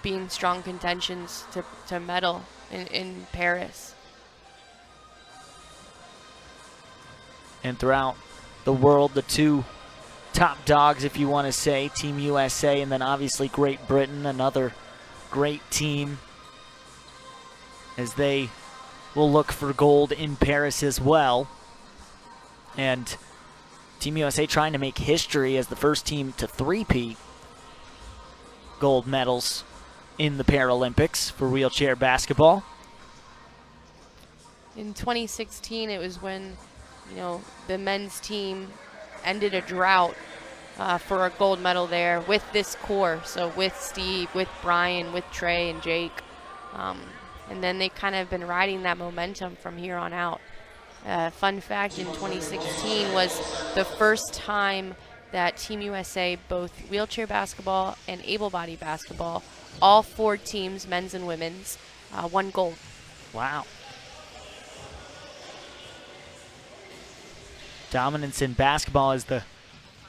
[SPEAKER 2] being strong contentions to medal in Paris.
[SPEAKER 1] And throughout the world, the two top dogs, if you want to say, Team USA and then obviously Great Britain, another great team as they will look for gold in Paris as well. And Team USA trying to make history as the first team to three-peat gold medals in the Paralympics for wheelchair basketball.
[SPEAKER 2] In 2016, it was when, the men's team ended a drought for a gold medal there with this core. So with Steve, with Brian, with Trey and Jake. And then they kind of been riding that momentum from here on out. Fun fact, in 2016 was the first time that Team USA, both wheelchair basketball and able-bodied basketball, all 4 teams, men's and women's, won gold.
[SPEAKER 1] Wow. Dominance in basketball as the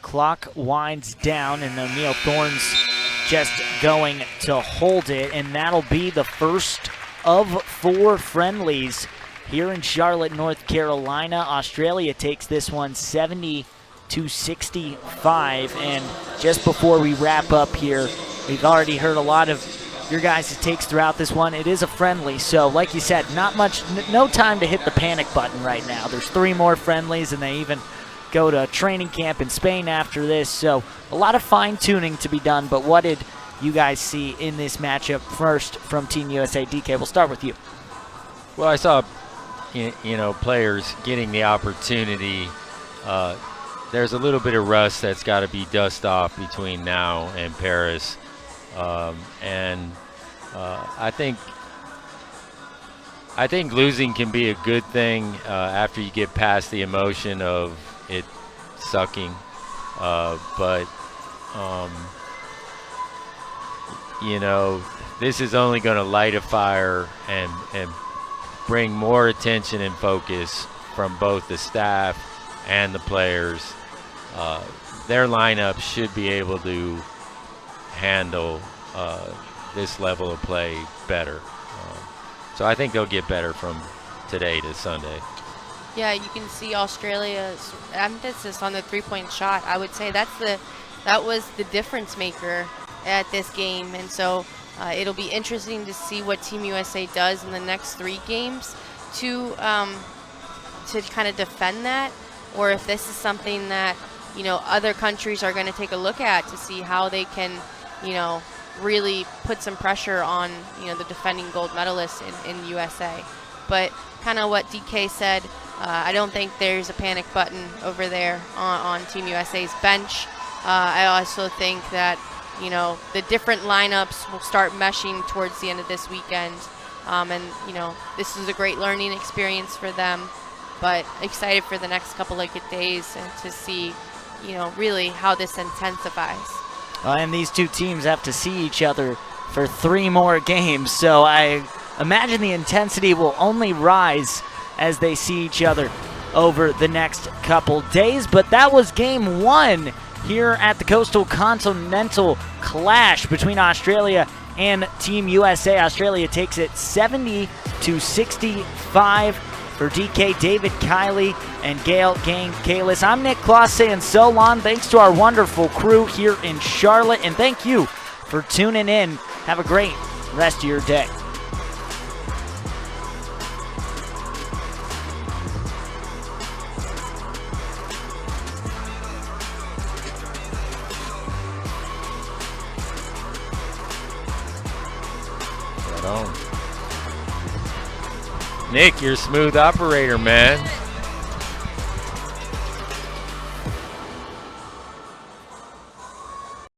[SPEAKER 1] clock winds down, and O'Neal Thorne's just going to hold it, and that'll be the first of 4 friendlies here in Charlotte, North Carolina. Australia takes this one 70-65, and just before we wrap up here, we've already heard a lot of your guys' takes throughout this one. It is a friendly, so like you said, no time to hit the panic button right now. There's 3 more friendlies, and they even go to training camp in Spain after this, so a lot of fine-tuning to be done. But what did you guys see in this matchup first from Team USA? DK, we'll start with you.
[SPEAKER 3] Well, I saw, players getting the opportunity. There's a little bit of rust that's got to be dust off between now and Paris. I think losing can be a good thing after you get past the emotion of it sucking. This is only going to light a fire and bring more attention and focus from both the staff and the players. Their lineup should be able to handle this level of play better. So I think they'll get better from today to Sunday.
[SPEAKER 2] Yeah, you can see Australia's emphasis on the three-point shot. I would say that was the difference maker at this game, and so it'll be interesting to see what Team USA does in the next 3 games to kind of defend that, or if this is something that other countries are going to take a look at to see how they can really put some pressure on the defending gold medalists in USA. But kind of what DK said, I don't think there's a panic button over there on Team USA's bench. I also think that the different lineups will start meshing towards the end of this weekend, and this is a great learning experience for them, but excited for the next couple of days and to see really how this intensifies.
[SPEAKER 1] And these 2 teams have to see each other for 3 more games, so I imagine the intensity will only rise as they see each other over the next couple days. But that was game 1 here at the Coastal Continental Clash between Australia and Team USA. Australia takes it 70-65. For DK, David Kiley, and Gail Kalis, I'm Nick Kloss saying so long. Thanks to our wonderful crew here in Charlotte, and thank you for tuning in. Have a great rest of your day.
[SPEAKER 3] Nick, you're a smooth operator, man.